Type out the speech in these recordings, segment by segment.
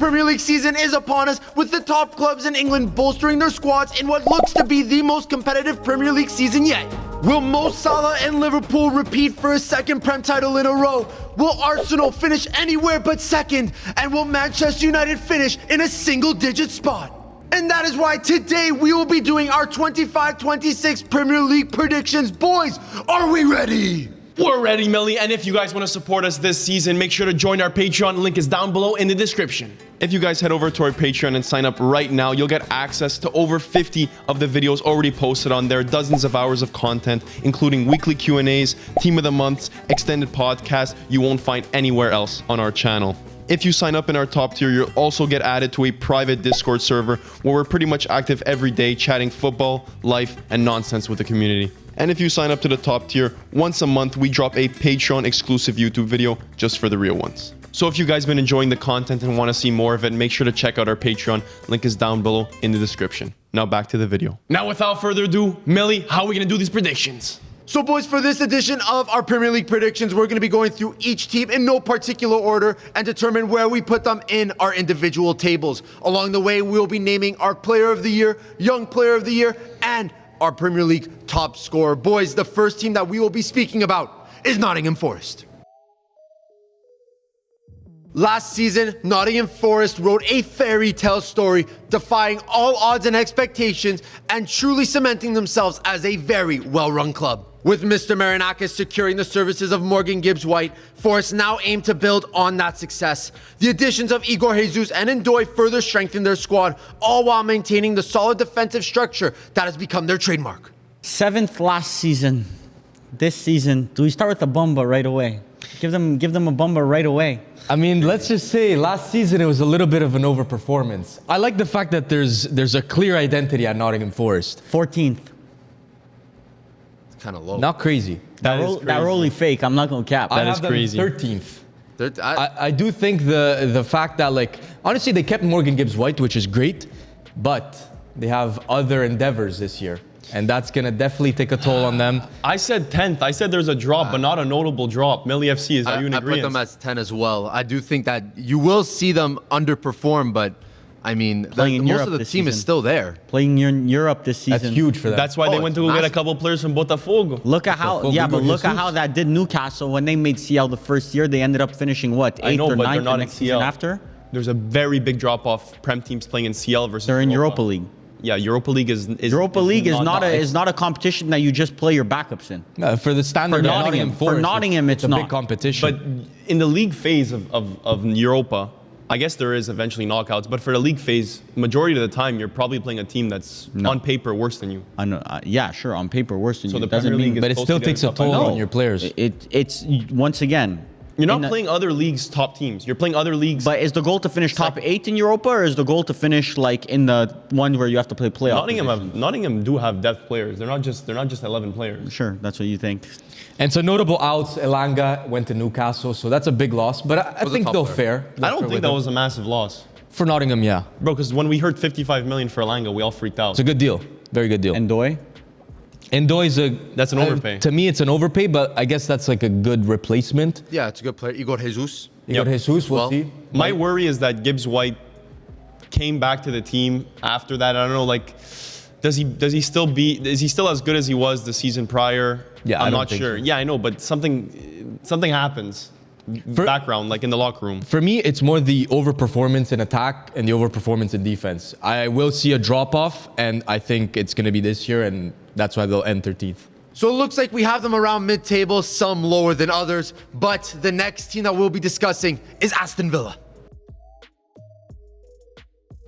Premier League season is upon us, with the top clubs in England bolstering their squads in what looks to be the most competitive Premier League season yet. Will Mo Salah and Liverpool repeat for a second Prem title in a row? Will Arsenal finish anywhere but second? And will Manchester United finish in a single-digit spot? And that is why today we will be doing our 25-26 Premier League predictions. Boys, are we ready? We're ready, Millie, and if you guys want to support us this season, make sure to join our Patreon. Link is down below in the description. If you guys head over to our Patreon and sign up right now, you'll get access to over 50 of the videos already posted on there, dozens of hours of content, including weekly Q&As, Team of the Months, extended podcasts you won't find anywhere else on our channel. If you sign up in our top tier, you'll also get added to a private Discord server where we're pretty much active every day, chatting football, life, and nonsense with the community. And if you sign up to the top tier, once a month, we drop a Patreon exclusive YouTube video just for the real ones. So if you guys been enjoying the content and want to see more of it, make sure to check out our Patreon. Link is down below in the description. Now back to the video. Now without further ado, Millie, how are we going to do these predictions? So boys, for this edition of our Premier League predictions, we're going to be going through each team in no particular order and determine where we put them in our individual tables. Along the way, we'll be naming our Player of the Year, Young Player of the Year, and our Premier League top scorer. Boys, the first team that we will be speaking about is Nottingham Forest. Last season, Nottingham Forest wrote a fairy tale story, defying all odds and expectations and truly cementing themselves as a very well-run club. With Mr. Marinakis securing the services of Morgan Gibbs-White, Forest now aim to build on that success. The additions of Igor Jesus and Ndoye further strengthen their squad, all while maintaining the solid defensive structure that has become their trademark. 7th last season. This season, do we start with the Bumba right away? Give them a Bumba right away. I mean, let's just say last season it was a little bit of an overperformance. I like the fact that there's a clear identity at Nottingham Forest. 14th. It's kind of low. Not crazy. That rolly fake, I'm not going to cap. I That have is them crazy. 13th. I do think the fact that, like, honestly, they kept Morgan Gibbs-White, which is great, but they have other endeavors this year. And that's going to definitely take a toll on them. I said 10th. I said there's a drop, but not a notable drop. Millie FC, are you in I put agreement? them as 10 as well. I do think that you will see them underperform, but I mean, most of the team is still there. Playing in Europe this season. That's huge for them. That's why they went to go get a couple players from Botafogo. Look at how, look at how that did Newcastle when they made CL the first year. They ended up finishing what, 8th or 9th the next season after? There's a very big drop off. Prem teams playing in CL versus They're in Europa League. Yeah, Europa League is Europa League is not a competition that you just play your backups in. For the standard For of Nottingham Forest, for Nottingham, it's a not. big competition. But in the league phase of Europa, I guess there is eventually knockouts. But for the league phase, majority of the time, you're probably playing a team that's on paper worse than you. I know, yeah, sure, on paper worse than So you. the Premier League but it still takes a toll on your players. It's once again. You're not playing other leagues' top teams. You're playing other leagues. But is the goal to finish top 8 in Europa, or is the goal to finish like in the one where you have to play playoff? Nottingham do have depth players. They're not just 11 players. Sure, that's what you think. And so notable outs, Elanga went to Newcastle, so that's a big loss. But I think they'll fare. I don't think that was a massive loss. For Nottingham, yeah. Bro, because when we heard 55 million for Elanga, we all freaked out. It's a good deal. Very good deal. And Ndoye? Ndoye that's an overpay. To me, it's an overpay, but I guess that's like a good replacement. Yeah, it's a good player. Igor Jesus. Igor Jesus, we'll see. My worry is that Gibbs-White came back to the team after that. I don't know, like, is he still as good as he was the season prior? Yeah, I'm not sure. So. Yeah, I know, but something happens. Background, like in the locker room. For me, it's more the overperformance in attack and the overperformance in defense. I will see a drop-off, and I think it's going to be this year, and that's why they'll end 13th. So it looks like we have them around mid-table, some lower than others, but the next team that we'll be discussing is Aston Villa.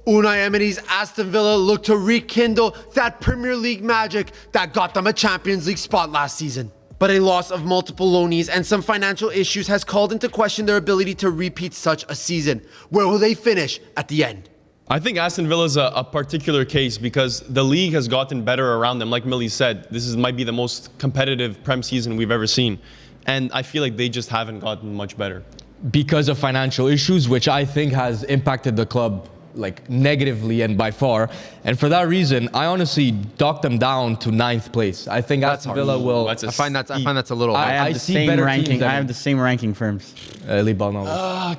Unai Emery's Aston Villa look to rekindle that Premier League magic that got them a Champions League spot last season. But a loss of multiple loanees and some financial issues has called into question their ability to repeat such a season. Where will they finish at the end? I think Aston Villa is a particular case because the league has gotten better around them. Like Millie said, this might be the most competitive Prem season we've ever seen. And I feel like they just haven't gotten much better. Because of financial issues, which I think has impacted the club like negatively and by far. And for that reason, I honestly docked them down to 9th place. I think Aston Villa will. That's I find that's a little I high. have I the see same better ranking. teams than- I have the same ranking firms.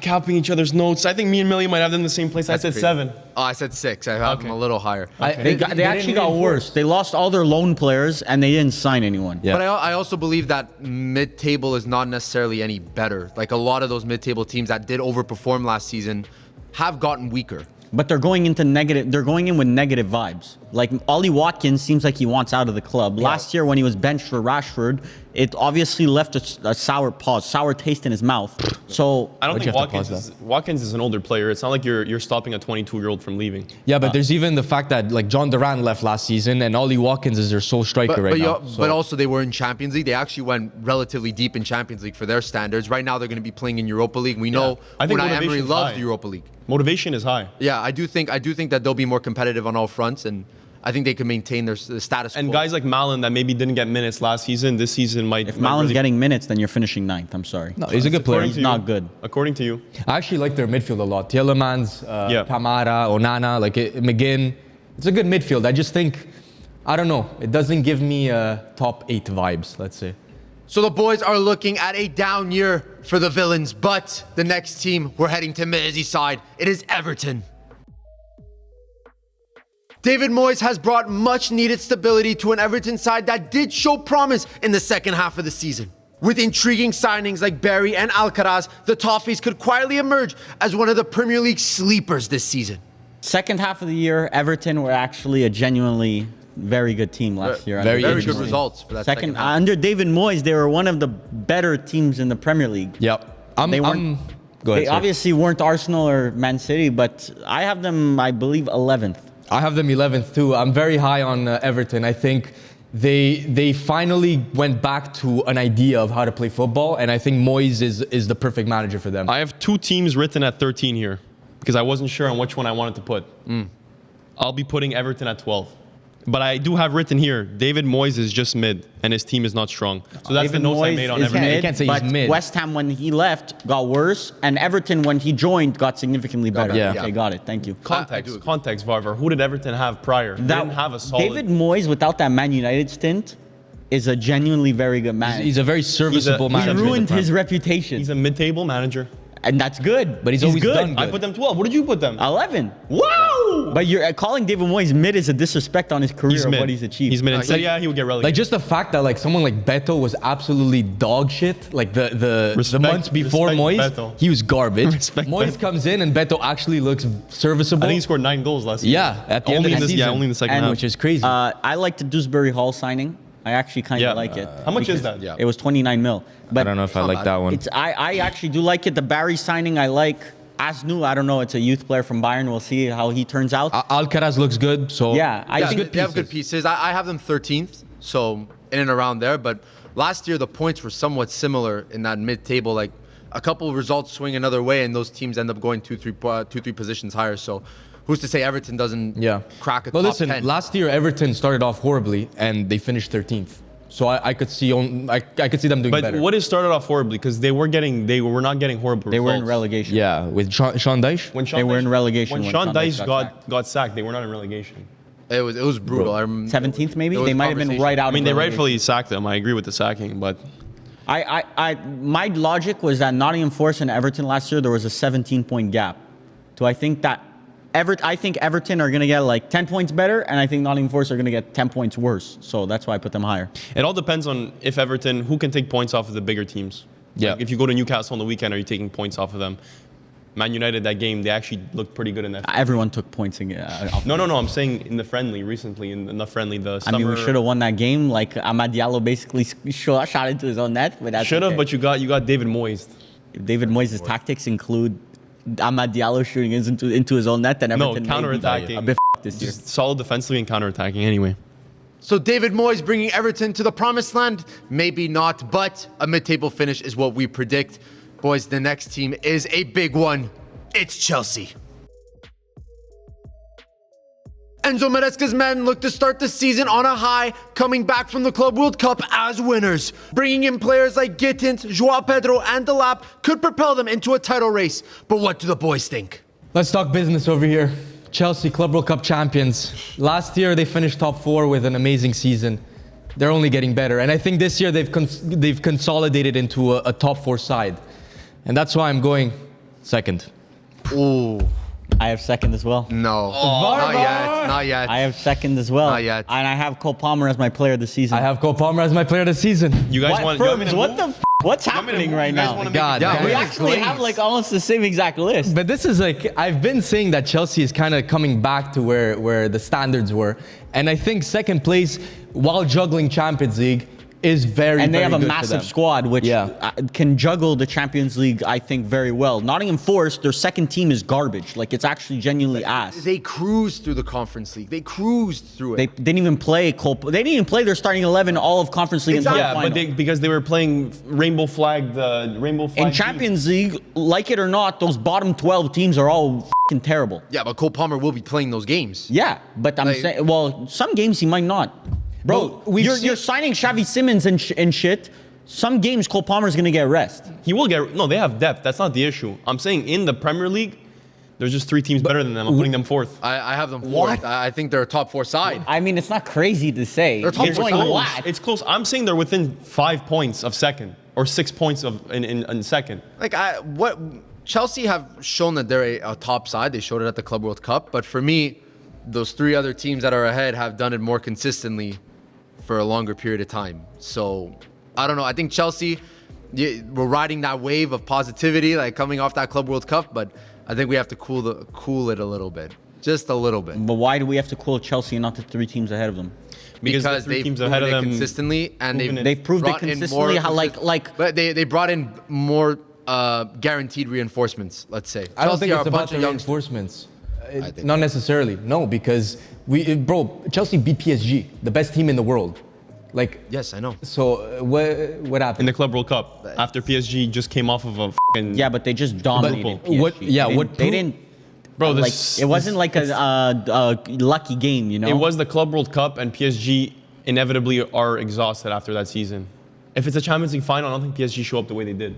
Copying each other's notes. I think me and Millie might have them in the same place. I said crazy. 7. Oh, I said 6. I have them a little higher. They actually got worse. They lost all their loan players and they didn't sign anyone. Yeah. But I also believe that mid-table is not necessarily any better. Like a lot of those mid-table teams that did overperform last season have gotten weaker. But they're going into negative. They're going in with negative vibes. Like Ollie Watkins seems like he wants out of the club. Last year when he was benched for Rashford, it obviously left a sour taste in his mouth. So I don't Why'd think you have to pause Watkins is an older player. It's not like you're stopping a 22-year-old from leaving. Yeah, but there's even the fact that like John Duran left last season and Ollie Watkins is their sole striker now. But also they were in Champions League. They actually went relatively deep in Champions League for their standards. Right now they're going to be playing in Europa League. We know I think Unai Emery motivation's loves high. the Europa League. Motivation is high. Yeah, I do think that they'll be more competitive on all fronts, and I think they can maintain their status quo. And guys like Malin that maybe didn't get minutes last season, this season might. if Malin's getting minutes, then you're finishing 9th. I'm sorry. No, he's a good player. He's not good. According to you. I actually like their midfield a lot. Tielemans, Kamara, Onana, McGinn. It's a good midfield. I just think, I don't know, it doesn't give me top 8 vibes, let's say. So the boys are looking at a down year for the Villains, but the next team, we're heading to Merseyside. It is Everton. David Moyes has brought much needed stability to an Everton side that did show promise in the second half of the season. With intriguing signings like Barry and Alcaraz, the Toffees could quietly emerge as one of the Premier League sleepers this season. Second half of the year, Everton were actually a genuinely very good team last year. Very Very good interesting. results for that second half. Under David Moyes, they were one of the better teams in the Premier League. Yep. They Go They ahead, sorry. obviously weren't Arsenal or Man City, but I have them, I believe, 11th. I have them 11th too. I'm very high on Everton. I think they finally went back to an idea of how to play football, and I think Moyes is the perfect manager for them. I have 2 teams written at 13 here because I wasn't sure on which one I wanted to put. I'll be putting Everton at 12. But I do have written here, David Moyes is just mid, and his team is not strong. So that's David the notes I Moyes made on is Everton. mid, You can't say he's but mid. West Ham, when he left, got worse, and Everton, when he joined, got significantly better. Yeah. Okay, got it. Thank you. Context, Varvar. Who did Everton have prior? They didn't have a solid. David Moyes, without that Man United stint, is a genuinely very good manager. He's a very serviceable he's a- He manager. ruined his reputation, He's a mid-table manager. and that's good. But he's always good. done good. I put them 12. What did you put them? 11. Wow! But you're calling David Moyes mid is a disrespect on his career He's of mid. what he's achieved. He's mid. And said, like- yeah, he would get relegated. Like just the fact that like someone like Beto was absolutely dog shit. Like the Respect- months before respect Moyes, Beto. he was garbage. Respect Moyes Beto. comes in and Beto actually looks serviceable. I think he scored 9 goals last season. Yeah, at the end only of in the this, season. Yeah, only in the second And half. which is crazy. I like the Dewsbury Hall signing. I actually kind of Yeah. like it. How much is Because that? Yeah. It was 29 mil. But I don't know if I not like bad. that one. It's I actually do like it. The Barry signing I like. Asnu, I don't know. It's a youth player from Bayern. We'll see how he turns out. Alcaraz looks good. So Yeah, I think they have good pieces. I have them 13th, so in and around there. But last year the points were somewhat similar in that mid-table. Like a couple of results swing another way, and those teams end up going two, three positions higher. So who's to say Everton doesn't crack a But top listen, 10? last year Everton started off horribly and they finished 13th. So I could see I could see them doing But better. what is started off horribly? Because they were not getting horrible they were in results. relegation. Yeah, with Sean Dyche. When Sean They were in Dyche- relegation When when Sean Sean Dyche Dyche got sacked, they were not in relegation. It was brutal. I remember 17th maybe. there was They might have been conversation. right out. I mean, of they relegation. rightfully sacked him. I agree with the sacking, but My logic was that Nottingham Forest and Everton last year there was a 17-point gap. So I think that I think Everton are going to get like 10 points better, and I think Nottingham Forest are going to get 10 points worse. So that's why I put them higher. it all depends on if Everton, who can take points off of the bigger teams. Yeah. Like if you go to Newcastle on the weekend, are you taking points off of them? Man United, that game, they actually looked pretty good in that. Everyone took points. Off. No. I'm saying in the friendly recently, in the friendly, the summer. I mean, we should have won that game. Like Amad Diallo basically shot into his own net, but that's Should have, okay. but you got David Moyes. If David Moyes' tactics include Amad Diallo shooting into his own net, then No, Everton may be counter-attacking. a bit this year. Just solid defensively and counter-attacking anyway. So David Moyes bringing Everton to the promised land? Maybe not, but a mid-table finish is what we predict. Boys, the next team is a big one. It's Chelsea. Enzo Maresca's men look to start the season on a high, coming back from the Club World Cup as winners. Bringing in players like Gittins, Joao Pedro, and Delap could propel them into a title race. But what do the boys think? Let's talk business over here. Chelsea, Club World Cup champions. Last year, they finished top 4 with an amazing season. They're only getting better. And I think this year, they've consolidated into a top 4 side. And that's why I'm going second. Ooh. I have second as well. No. Not yet. Not yet. I have second as well. Not yet. And I have Cole Palmer as my player of the season. I have Cole Palmer as my player of the season. You guys want me to What move? what's You want me to happening move? right You guys now? wanna make God, it yeah, down? We Yeah, actually please. have like almost the same exact list. But this is like, I've been saying that Chelsea is kind of coming back to where the standards were. And I think second place, while juggling Champions League, is very, And they very have a good for massive them. squad, which Yeah. can juggle the Champions League, I think, very well. Nottingham Forest, their second team is garbage. Like, it's actually genuinely ass. They cruised through the Conference League. They cruised through it. They didn't even play They didn't even play their starting 11 all of Conference League until the Yeah, final. but because they were playing rainbow flag In Champions League, like it or not, those bottom 12 teams are all fucking terrible. Yeah, but Cole Palmer will be playing those games. Yeah, but I'm Like- saying, well, some games he might not. Bro, Well, you're signing Xavi Simons and shit. Some games Cole Palmer's gonna get rest. He will get. No, they have depth. That's not the issue. I'm saying in the Premier League, there's just 3 teams better than them. I'm putting them fourth. I have them fourth. I think they're a top 4 side. I mean, it's not crazy to say. They're top You're four going sides. what? It's close. I'm saying they're within 5 points of second or 6 points of in second. Like what Chelsea have shown that they're a top side. They showed it at the Club World Cup. But for me, those 3 other teams that are ahead have done it more consistently for a longer period of time. So I don't know. I think Chelsea, we're riding that wave of positivity, like coming off that Club World Cup. But I think we have to cool it a little bit, just a little bit, But why do we have to call Chelsea and not the 3 teams ahead of them? Because the 3 they've teams proven ahead of it them consistently, and proven it. They've proved it brought in consistently. more How like But they brought in more guaranteed reinforcements. Let's say I don't Chelsea think are it's a about bunch the of young. reinforcements. think- Not necessarily. No, because Chelsea beat PSG, the best team in the world. Like, Yes, I know. so what in happened? the Club World Cup after PSG just came off of a fucking yeah, but they just dominated. But PSG. what- yeah, They what didn't, they pro- didn't. Bro, Like this- it wasn't like a lucky game, you know. It was the Club World Cup, and PSG inevitably are exhausted after that season. If it's a Champions League final, I don't think PSG show up the way they did.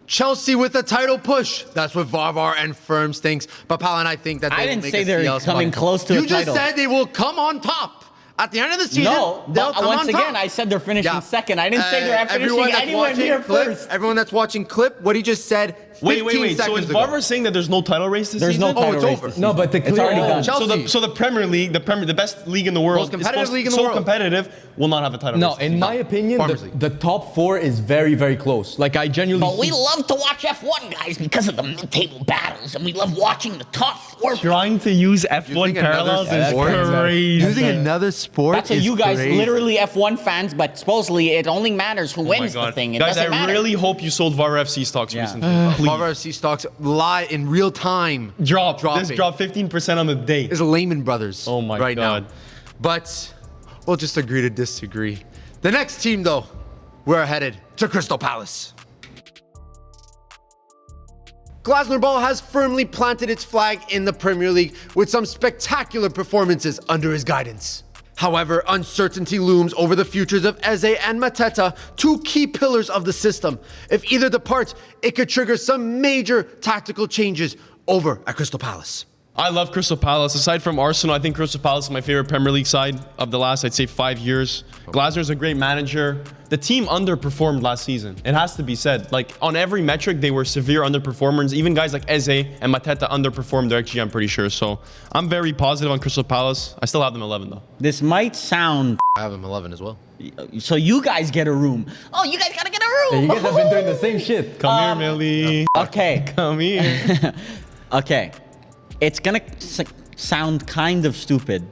Chelsea with a title push. That's what Varvar and Firms thinks. But Pal and I think that they I will didn't make say us they're CL's coming money. close to a You just title. said they will come on top. At the end of the season, No, they'll but come once on again, top. I said they're finishing second. I didn't say they're Everyone finishing that's anywhere watching near clip, first. everyone that's watching clip, what he just said 15 Wait. So seconds is ago. Barber saying that there's no title race this There's season? no title it's race over. this No, season. but the It's clear- already done. Chelsea. So the Premier League, the best league in the world, Most competitive is supposed- league in the so world. competitive, will not have a title No, race. in my opinion, Farmers League. the top 4 is very, very close. Like, I genuinely. But we love to watch F1, guys, because of the mid-table battles, and we love watching the top 4. Trying to use F1 Using another parallels is sport? crazy. Using another sport That's what you guys literally F1 fans, but supposedly it only matters who Oh my wins the God. thing. It Guys, doesn't I matter. really hope you sold VAR FC stocks Yeah. recently. Please. Varvar FC stocks lie in real time. This dropping. dropped 15% on the day. It's Lehman Brothers. Oh my right God. now. But we'll just agree to disagree. The next team, though, we're headed to Crystal Palace. Glasner Ball has firmly planted its flag in the Premier League with some spectacular performances under his guidance. However, uncertainty looms over the futures of Eze and Mateta, 2 key pillars of the system. If either departs, it could trigger some major tactical changes over at Crystal Palace. I love Crystal Palace. Aside from Arsenal, I think Crystal Palace is my favorite Premier League side of the last, I'd say, 5 years. Glasner's a great manager. The team underperformed last season. It has to be said. Like, on every metric, they were severe underperformers. Even guys like Eze and Mateta underperformed their XG, I'm pretty sure. So I'm very positive on Crystal Palace. I still have them 11, though. This might sound I have him 11 as well. so you guys get a room. Oh, you guys gotta get a You room. guys have been doing the same shit. Come here, Millie. Okay, Come here. okay. It's gonna sound kind of stupid,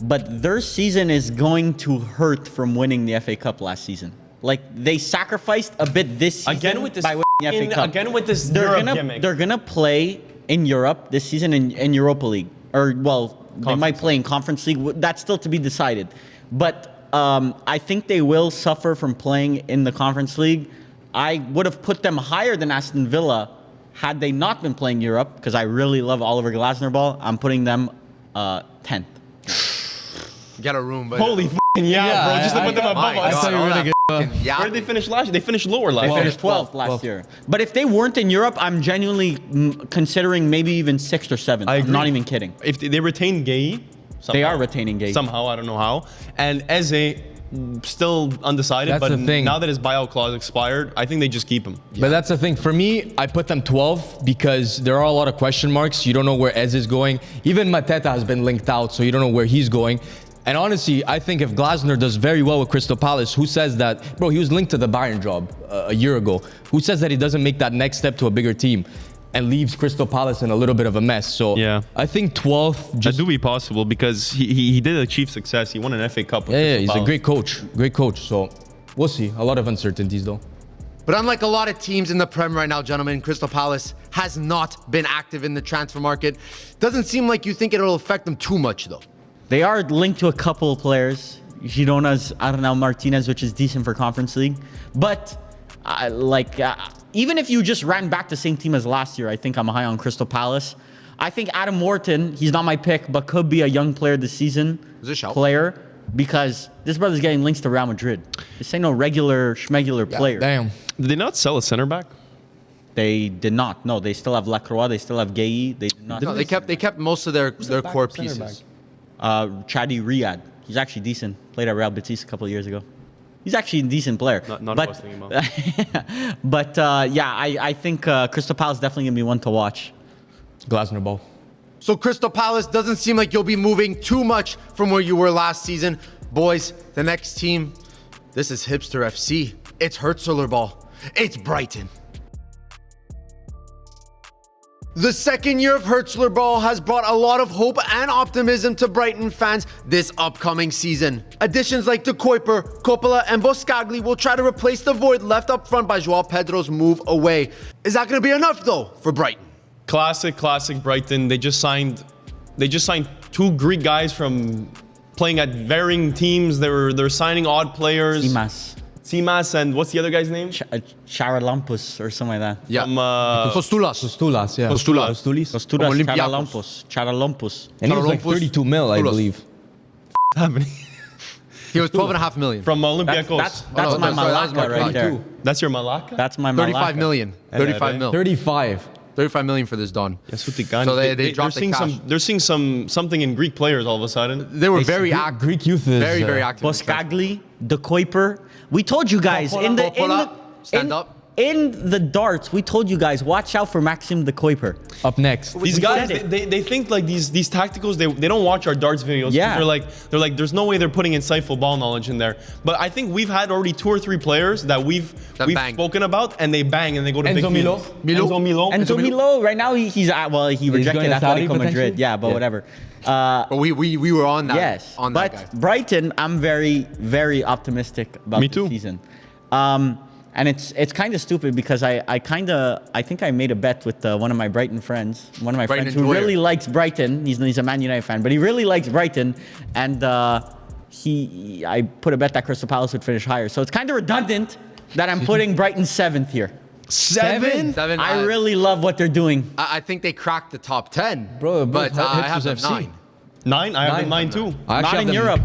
but their season is going to hurt from winning the FA Cup last season. Like, they sacrificed a bit this season Again with this by winning the FA fucking- Cup. again with this they're Europe gonna gimmick. they're gonna play in Europe this season in Europa League, or well, they might play in Conference League. That's still to be decided. But I think they will suffer from playing in the Conference League. I would have put them higher than Aston Villa had they not been playing Europe, because I really love Oliver Glasner Ball. I'm putting them 10th. Get a room, but Holy f***ing yeah, bro. Just to put them above my us. God, all that Yeah. Where did they finish last year? They finished lower last They year. finished 12th last year. But if they weren't in Europe, I'm genuinely considering maybe even 6th or 7th. I I'm agree. not even kidding. If they retain Gay, They are retaining Gay. somehow, I don't know how. And Eze, still undecided, That's but the thing. now that his buyout clause expired, I think they just keep him. But that's the thing. For me, I put them 12 because there are a lot of question marks. You don't know where Ez is going. Even Mateta has been linked out, so you don't know where he's going. And honestly, I think if Glasner does very well with Crystal Palace, who says that, bro, he was linked to the Bayern job a year ago. Who says that he doesn't make that next step to a bigger team and leaves Crystal Palace in a little bit of a mess? So Yeah. I think 12th That just... do be possible because he did achieve success. He won an FA Cup with Yeah, Crystal he's a Palace. great coach. So we'll see. A lot of uncertainties though. But unlike a lot of teams in the Prem right now, gentlemen, Crystal Palace has not been active in the transfer market. Doesn't seem like you think it'll affect them too much, though. They are linked to a couple of players. Girona's Arnau Martinez, which is decent for Conference League. But even if you just ran back the same team as last year, I think I'm high on Crystal Palace. I think Adam Morton, he's not my pick, but could be a young player this season. Is it shout? Player, because this brother's getting links to Real Madrid. This ain't no regular schmegular player. Damn. Did they not sell a center back? They did not. No, they still have Lacroix. They still have Gay. They did not. No, they kept most of their core center pieces. Chadi Riyad. He's actually decent. Played at Real Betis a couple of years ago. He's actually a decent player. Not what I was thinking about. But I think Crystal Palace definitely gonna be one to watch. Glasner ball. So Crystal Palace doesn't seem like you'll be moving too much from where you were last season. Boys, the next team, this is Hipster FC. It's Hertzler ball. It's Brighton. The second year of Hertzler ball has brought a lot of hope and optimism to Brighton fans this upcoming season. Additions like De Kuiper, Coppola, and Boscagli will try to replace the void left up front by Joao Pedro's move away. Is that going to be enough, though, for Brighton? Classic Brighton. They just signed two Greek guys from playing at varying teams. They're signing odd players. Simas and what's the other guy's name? Charalampus or something like that. Yeah. From, Postulas. Stulas, yeah. Postulas. Costuras Olympiacos. Charalampus. And he was like 32 mil, I Stulas. believe. happening? He was 12.5 million. From Olympiacos. That's no, my sorry, that was Malacca right there. That's your Malacca? That's my 35 Malacca. million. 35 mil. 35. 35 million for this Don. Yes, with the gun. So they dropped the cash. They're seeing something in Greek players all of a sudden. They were very active. Greek youth is Very active. Boscagli, De Kuiper. We told you guys Stand up. in the darts. We told you guys watch out for Maxim De Kuiper. up next. These We guys, said they think like these tacticals. They don't watch our darts videos. Yeah. They're like there's no way they're putting insightful ball knowledge in there. But I think we've had already 2 or 3 players that we've bang. spoken about, and they bang and they go to Enzo big Milo. fields. Enzo Milo. And so Milo, right now he rejected going to Saudi Atletico Madrid. potentially? Yeah, but Yeah. whatever. But we were on that. Yes, On but that guy. Brighton, I'm very, very optimistic about Me the too. season. And it's kind of stupid because I think I made a bet with one of my Brighton friends, Brighton friends who enjoyer. really likes Brighton. He's a Man United fan, but he really likes Brighton, and I put a bet that Crystal Palace would finish higher. So it's kind of redundant that I'm putting Brighton 7th here. 7? Seven. I really love what they're doing. I think they cracked the top 10. Bro, but I have them Hipsters FC. 9. 9? I have them 9 too. I actually Not have in them- Europe.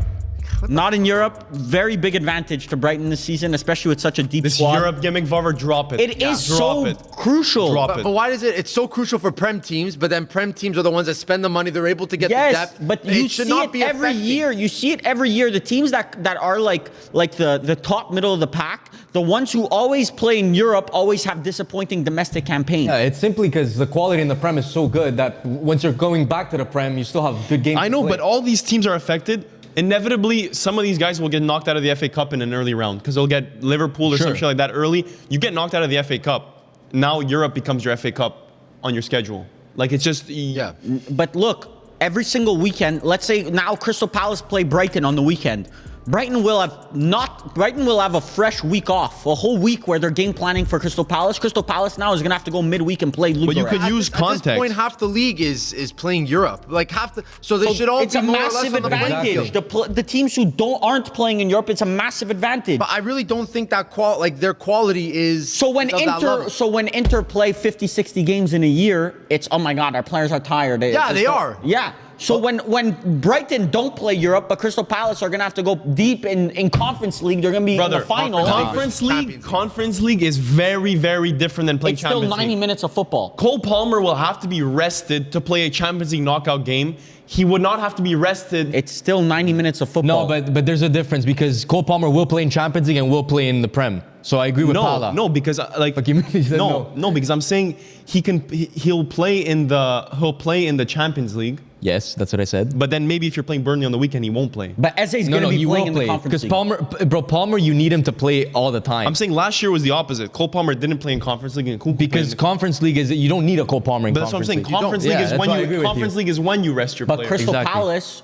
Not in Europe. Very big advantage to Brighton this season, especially with such a deep This squad. Europe gimmick, Vavra, drop it. It is Drop so it. crucial. Drop But why is it's so crucial for Prem teams, but then Prem teams are the ones that spend the money, they're able to get the Yes, depth. but you should see not it be every affecting. year. You see it every year. The teams that are like the top middle of the pack, the ones who always play in Europe always have disappointing domestic campaigns. Yeah, it's simply because the quality in the Prem is so good that once you're going back to the Prem, you still have good games. I to know, play. but all these teams are affected. Inevitably, some of these guys will get knocked out of the FA Cup in an early round because they'll get Liverpool or some Sure. shit like that early. You get knocked out of the FA Cup. Now Europe becomes your FA Cup on your schedule. Like it's just Yeah. But look, every single weekend, let's say now Crystal Palace play Brighton on the weekend. Brighton will have a fresh week off, a whole week where they're game planning for Crystal Palace. Crystal Palace now is going to have to go midweek and play Luton. But you could At use this- At this context. point, half the league is playing Europe. Like so they should all it's be a more or less massive on the playing advantage. field. The teams who aren't playing in Europe, it's a massive advantage. But I really don't think that their quality is So when is of that level. Inter play 50, 60 games in a year, it's oh my god, our players are tired. Yeah, they are. Yeah. So when Brighton don't play Europe, but Crystal Palace are gonna have to go deep in Conference League, they're gonna be in the final. Conference League is very, very different than playing It's still Champions 90 League. minutes of football. Cole Palmer will have to be rested to play a Champions League knockout game. He would not have to be rested. It's still 90 minutes of football. No, but there's a difference because Cole Palmer will play in Champions League and will play in the Prem. So I agree with Pala. No, because because I'm saying he'll play in the Champions League. Yes, that's what I said. But then maybe if you're playing Burnley on the weekend, he won't play. But Eze's going to be playing in the Conference League. Because Palmer, you need him to play all the time. I'm saying last year was the opposite. Cole Palmer didn't play in Conference League, and because Conference League is you don't need a Cole Palmer in But that's what I'm saying. Conference League is when you rest your But players. Crystal Palace,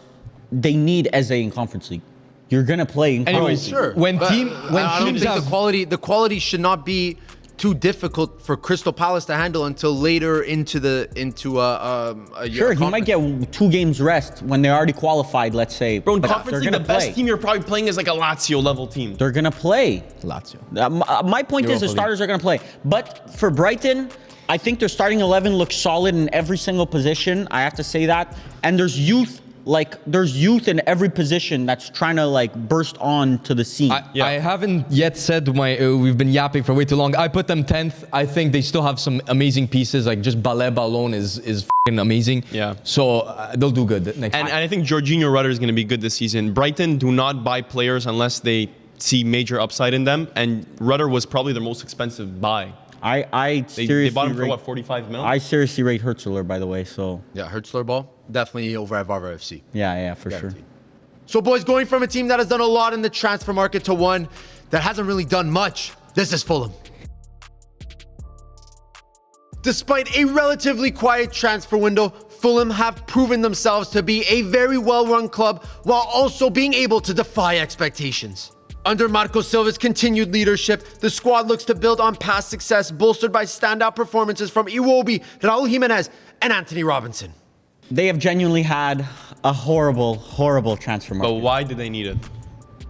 they need Eze in Conference League. You're going to play in Conference League. Sure. When I don't teams think have the quality should not be too difficult for Crystal Palace to handle until later into a Sure, he might get 2 games rest when they're already qualified, let's say. Bro, in but Conference League, the best team you're probably playing is like a Lazio level team. They're going to play. Lazio. My point is the starters are going to play. But for Brighton, I think their starting 11 looks solid in every single position. I have to say that. And there's youth. There's youth in every position that's trying to burst on to the scene. I haven't yet said we've been yapping for way too long. I put them 10th. I think they still have some amazing pieces. Like just Baleba alone is f***ing amazing. Yeah. So they'll do good next And time. I think Jorginho Rutter is going to be good this season. Brighton do not buy players unless they see major upside in them. And Rutter was probably their most expensive buy. They bought him for what, 45 mil? I seriously rate Hurtzler, by the way. So Yeah, Hurtzler ball definitely over at Varva FC. yeah, for sure. So boys, going from a team that has done a lot in the transfer market to one that hasn't really done much, this is Fulham. Despite a relatively quiet transfer window, Fulham have proven themselves to be a very well-run club while also being able to defy expectations. Under Marco Silva's continued leadership, the squad looks to build on past success, bolstered by standout performances from Iwobi, Raul Jimenez, and Anthony Robinson. They have genuinely had a horrible, horrible transfer market. But why did they need it?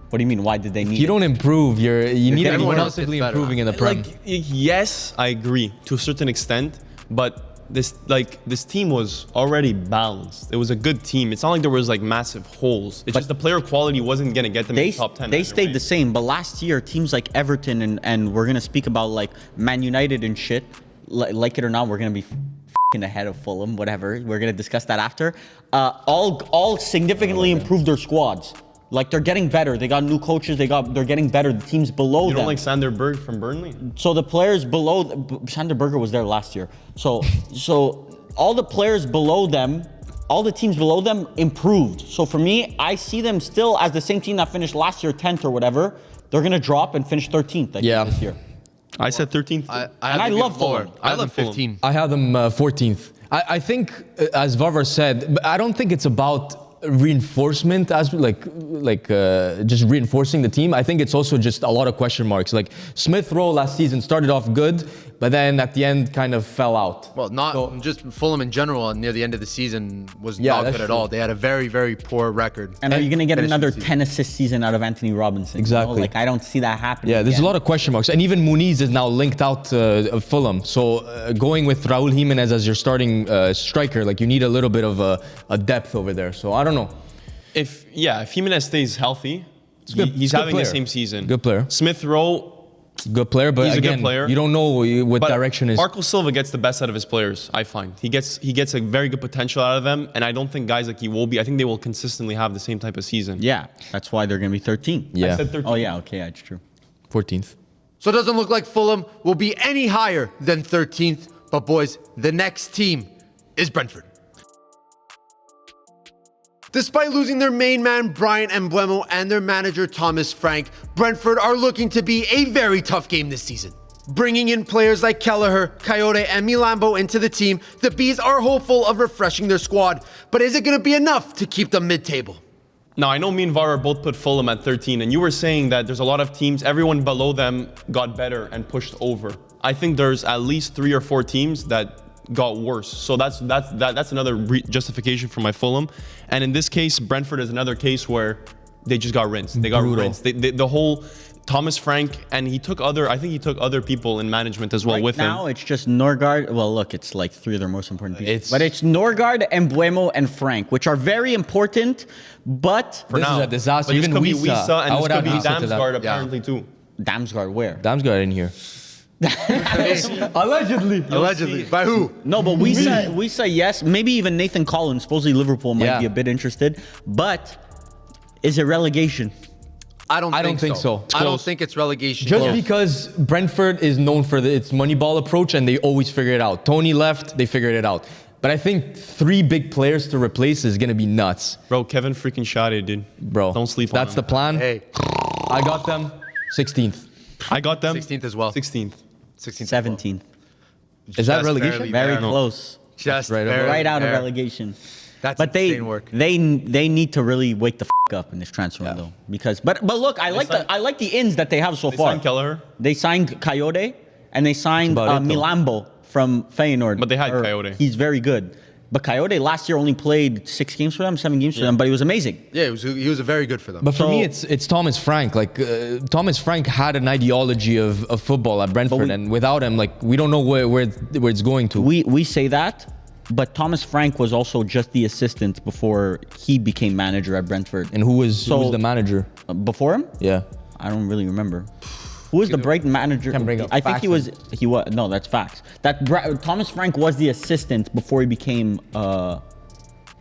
What do you mean? Why did they need If you don't improve, you need to be everyone else relatively gets better. improving in the Prem. Yes, I agree to a certain extent, but this team was already balanced. It was a good team. It's not like there was massive holes. It's just the player quality wasn't gonna get them in the top 10. They stayed the same, but last year teams like Everton and we're gonna speak about Man United and shit. Like it or not, we're gonna be f***ing ahead of Fulham. Whatever. We're gonna discuss that after. All significantly improved their squads. They're getting better. They got new coaches. They're getting better. The teams below them. You don't like Sander Berg from Burnley? So the players below Sander Berger was there last year. So all the players below them, all the teams below them improved. So for me, I see them still as the same team that finished last year 10th or whatever. They're gonna drop and finish 13th this year. I said 13th. I love Fulham. I love 15. I have them 14th. I think, as Varvar said, but I don't think it's about reinforcement as just reinforcing the team. I think it's also just a lot of question marks. Smith Rowe last season started off good, but then at the end kind of fell out. Well, just Fulham in general near the end of the season was not good at all. They had a very, very poor record. And are you going to get another 10 assist season out of Anthony Robinson? Exactly. I don't see that happening. Yeah, there's again. a lot of question marks. And even Muniz is now linked out of Fulham. So going with Raul Jimenez as your starting striker, you need a little bit of a depth over there. So I don't know. If Jimenez stays healthy, good. he's Good having player. the same season. Good player. Smith Rowe, Good player, but he's again, a good player. You don't know what but direction is. Marco Silva gets the best out of his players, I find. He gets a very good potential out of them, and I don't think guys like Iwobi, I think they will consistently have the same type of season. Yeah, that's why they're going to be 13. Yeah. I said 13. Oh, yeah, okay, that's true. 14th. So it doesn't look like Fulham will be any higher than 13th. But boys, the next team is Brentford. Despite losing their main man Brian Mbeumo and their manager Thomas Frank, Brentford are looking to be a very tough game this season. Bringing in players like Kelleher, Coyote, and Milambo into the team, the Bees are hopeful of refreshing their squad. But is it going to be enough to keep them mid-table? Now, I know me and Vara both put Fulham at 13, and you were saying that there's a lot of teams, everyone below them got better and pushed over. I think there's at least 3 or 4 teams that got worse. So that's another justification for my Fulham. And in this case, Brentford is another case where they just got rinsed. They got rinsed. The whole Thomas Frank, and I think he took other people in management as well with him. Now it's just Norgard. Well, look, it's like 3 of their most important people. It's- But it's Norgard, Embuemo, and Frank, which are very important, but For This now. is a disaster. But this Even could be Wisa. Wisa, and I this would could add be Wisa to that. Damsgaard apparently too. Damsgaard where? Damsgaard in here. Allegedly. Allegedly. By who? No, but we say yes. Maybe even Nathan Collins. Supposedly Liverpool might Yeah. be a bit interested. But is it relegation? I don't think so. It's I don't close. think it's relegation. Just because Brentford is known for its Moneyball approach and they always figure it out. Tony left, they figured it out. But I think 3 big players to replace is going to be nuts. Bro, Kevin freaking Schade, dude. Bro, Don't sleep on That's him. the plan. Hey, I got them 16th. I got them 16th as well. 16th. 16th. 17th. Is that Just relegation? barely. Very there. close. Just right barely Right out of there. relegation. That's But they insane work. they need to really wake the up in this transfer window because but look, I like the ins that they have so They far. signed Kelleher, They signed Coyote and they signed about it, though. Milambo from Feyenoord. But they had Coyote. He's very good. But Coyote last year only played 6 games for them, 7 games for them, but he was amazing. Yeah, he was very good for them. But for So- me, it's Thomas Frank. Like Thomas Frank had an ideology of football at Brentford, and without him, like we don't know where it's going to. We say that, but Thomas Frank was also just the assistant before he became manager at Brentford. And who was the manager? Before him? Yeah, I don't really remember. Who was the Brighton manager? Can bring up I think facts he was no, that's facts. Thomas Frank was the assistant before he became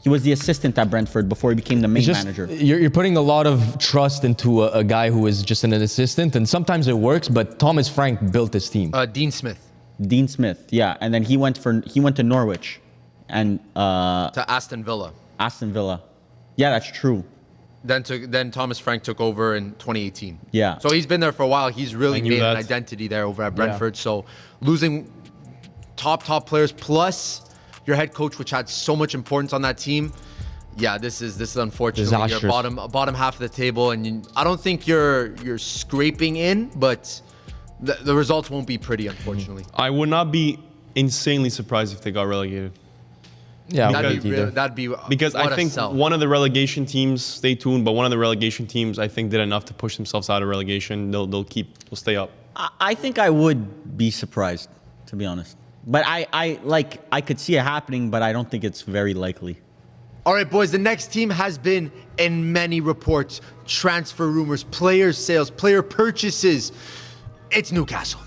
he was the assistant at Brentford before he became the main It's just manager. you're putting a lot of trust into a guy who is just an assistant, and sometimes it works. But Thomas Frank built his team. Dean Smith Dean Smith, yeah, and then he went to Norwich and to Aston Villa. Aston Villa. Yeah, that's true. Then Thomas Frank took over in 2018. Yeah. So he's been there for a while. He's really knew made an that. identity there over at Brentford. So losing top players plus your head coach, which had so much importance on that team. Yeah, this is unfortunately Disastrous. your bottom half of the table, and I don't think you're scraping in, but the results won't be pretty, unfortunately. I would not be insanely surprised if they got relegated. Yeah, I That'd wouldn't be either. that'd be Because what I a think sell. one of the relegation teams, stay tuned, but one of the relegation teams I think did enough to push themselves out of relegation. They'll stay up. I think I would be surprised, to be honest. But I could see it happening, but I don't think it's very likely. All right, boys, the next team has been in many reports, transfer rumors, player sales, player purchases. It's Newcastle.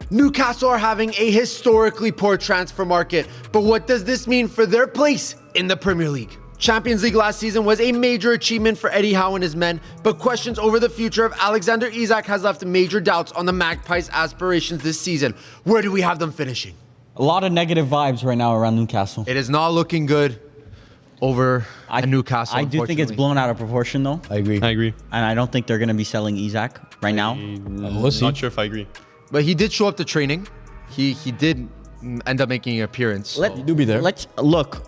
Newcastle are having a historically poor transfer market, but what does this mean for their place in the Premier League? Champions League last season was a major achievement for Eddie Howe and his men, but questions over the future of Alexander Isak has left major doubts on the Magpies' aspirations this season. Where do we have them finishing? A lot of negative vibes right now around Newcastle. It is not looking good over at Newcastle. I do think it's unfortunately. blown out of proportion, though. I agree. I agree. And I don't think they're going to be selling Isak right now. We'll see. Not sure if I agree. But he did show up to training. He did end up making an appearance. so- You do be there. Let's look.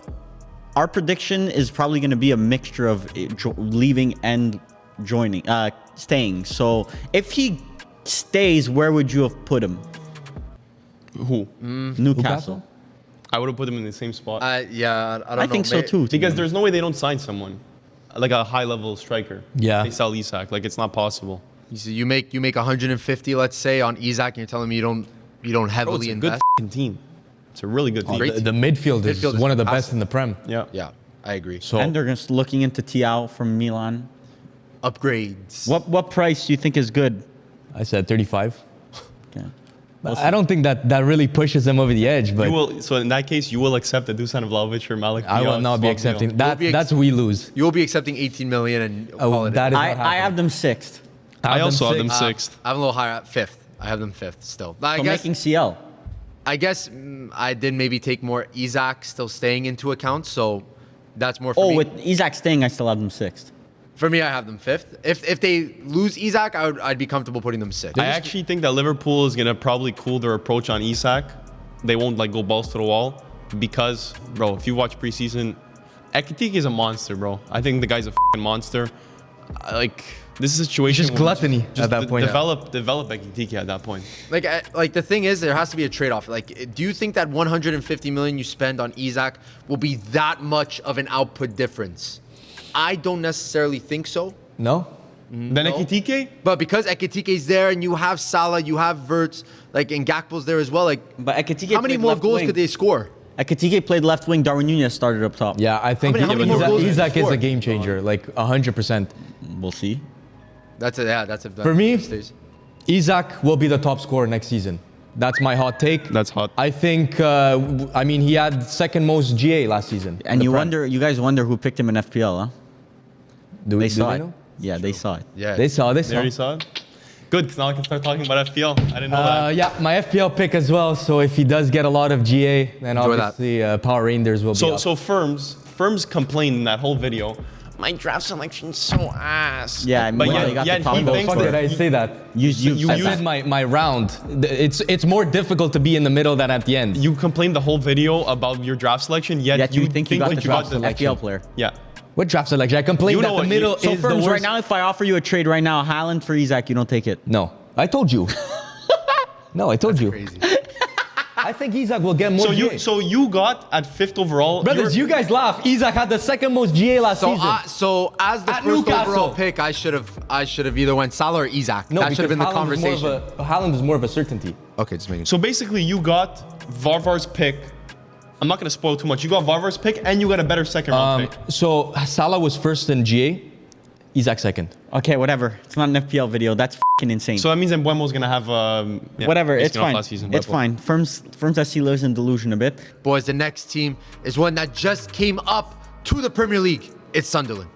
Our prediction is probably going to be a mixture of leaving and staying. So if he stays, where would you have put him? Who? Newcastle. I would have put them in the same spot. Yeah, I don't know. I think so too. Because there's no way they don't sign someone like a high-level striker. Yeah. They sell Isak. Like, it's not possible. You make 150, let's say, on Isak, and you're telling me you don't Bro, heavily it's a good invest. f***ing team. It's a really good team. Great The midfield is Midfield is one of the fantastic. best in the Prem. Yeah. Yeah, I agree. So And they're looking into Tiao from Milan. Upgrades. What price do you think is good? I said 35. Okay. I don't think that really pushes them over the edge, but You will, so in that case, you will accept a Dusan Vlahovic or Malik. I will Diaz not be swap accepting deal. that. That's we lose. You will be accepting 18 million and call it that a- is I not happening. have them sixth. I also have them six. sixth. I'm a little higher at fifth. I have them fifth still. I So guess making CL. I did maybe take more Isak still staying into account, so that's more for Oh, me. with Isak staying, I still have them sixth. For me, I have them fifth. If they lose Isak, I'd be comfortable putting them sixth. I actually think that Liverpool is gonna probably cool their approach on Isak. They won't like go balls to the wall because, bro, if you watch preseason, Ekitike is a monster, bro. I think the guy's a f***ing monster. Like, this is a situation. Just where we gluttony at that point. Develop Ekitike at that point. Like the thing is, there has to be a trade-off. Like, do you think that 150 million you spend on Isak will be that much of an output difference? I don't necessarily think so. No. Then Ekitike? But because Ekitike's there and you have Salah, you have Verts, like, and Gakpo's there as well, like, But Ekitike how many played more left goals wing. could they score? Ekitike played left wing. Darwin Nunez started up top. Yeah, I think How many more goals did he Isak is score? a game changer, like 100%. We'll see. That's a For me, Isak will be the top scorer next season. That's my hot take. That's hot. I think, I mean, he had second most GA last season. And The you Prem. guys wonder who picked him in FPL, huh? Do They do saw we it. know? Yeah, they saw it. Yeah. They saw. They already saw it? Good, because now I can start talking about FPL. I didn't know that. Yeah, my FPL pick as well. So if he does get a lot of GA, then Enjoy that. obviously Power Rangers will be up. So Firms complained in that whole video, my draft selection's so ass. Yeah, I mean, but well, yet, they got yet the top he goal thinks Fuck did that I say that? You I said said that. my round. It's more difficult to be in the middle than at the end. you complained the whole video about your draft selection, yet you think you got the that draft selection. FPL player. Yeah. What draft selection? I complained You know that what, the middle So is the Firms, worst. right now, if I offer you a trade right now, Haaland for Isak, you don't take it. No, I told you. No, I told you. Crazy. I think Isak will get more GA. So you got at 5th overall. Brothers, you guys laugh. Isak had the second most GA last season. So as the At first Newcastle. overall pick, I should have either went Salah or Isak. No, That should have been the Haaland is more of conversation. Haaland is more of a certainty. Okay, just making. So basically, you got Varvar's pick. I'm not gonna spoil too much. You got Varvar's pick, and you got a better second round pick. So Salah was first in GA, Isak second. Okay, whatever. It's not an FPL video. That's fucking insane. So that means Mbuemo's gonna have Whatever, it's basically off fine. last season. It's fine. Firms SC lives in delusion a bit. Boys, the next team is one that just came up to the Premier League. It's Sunderland.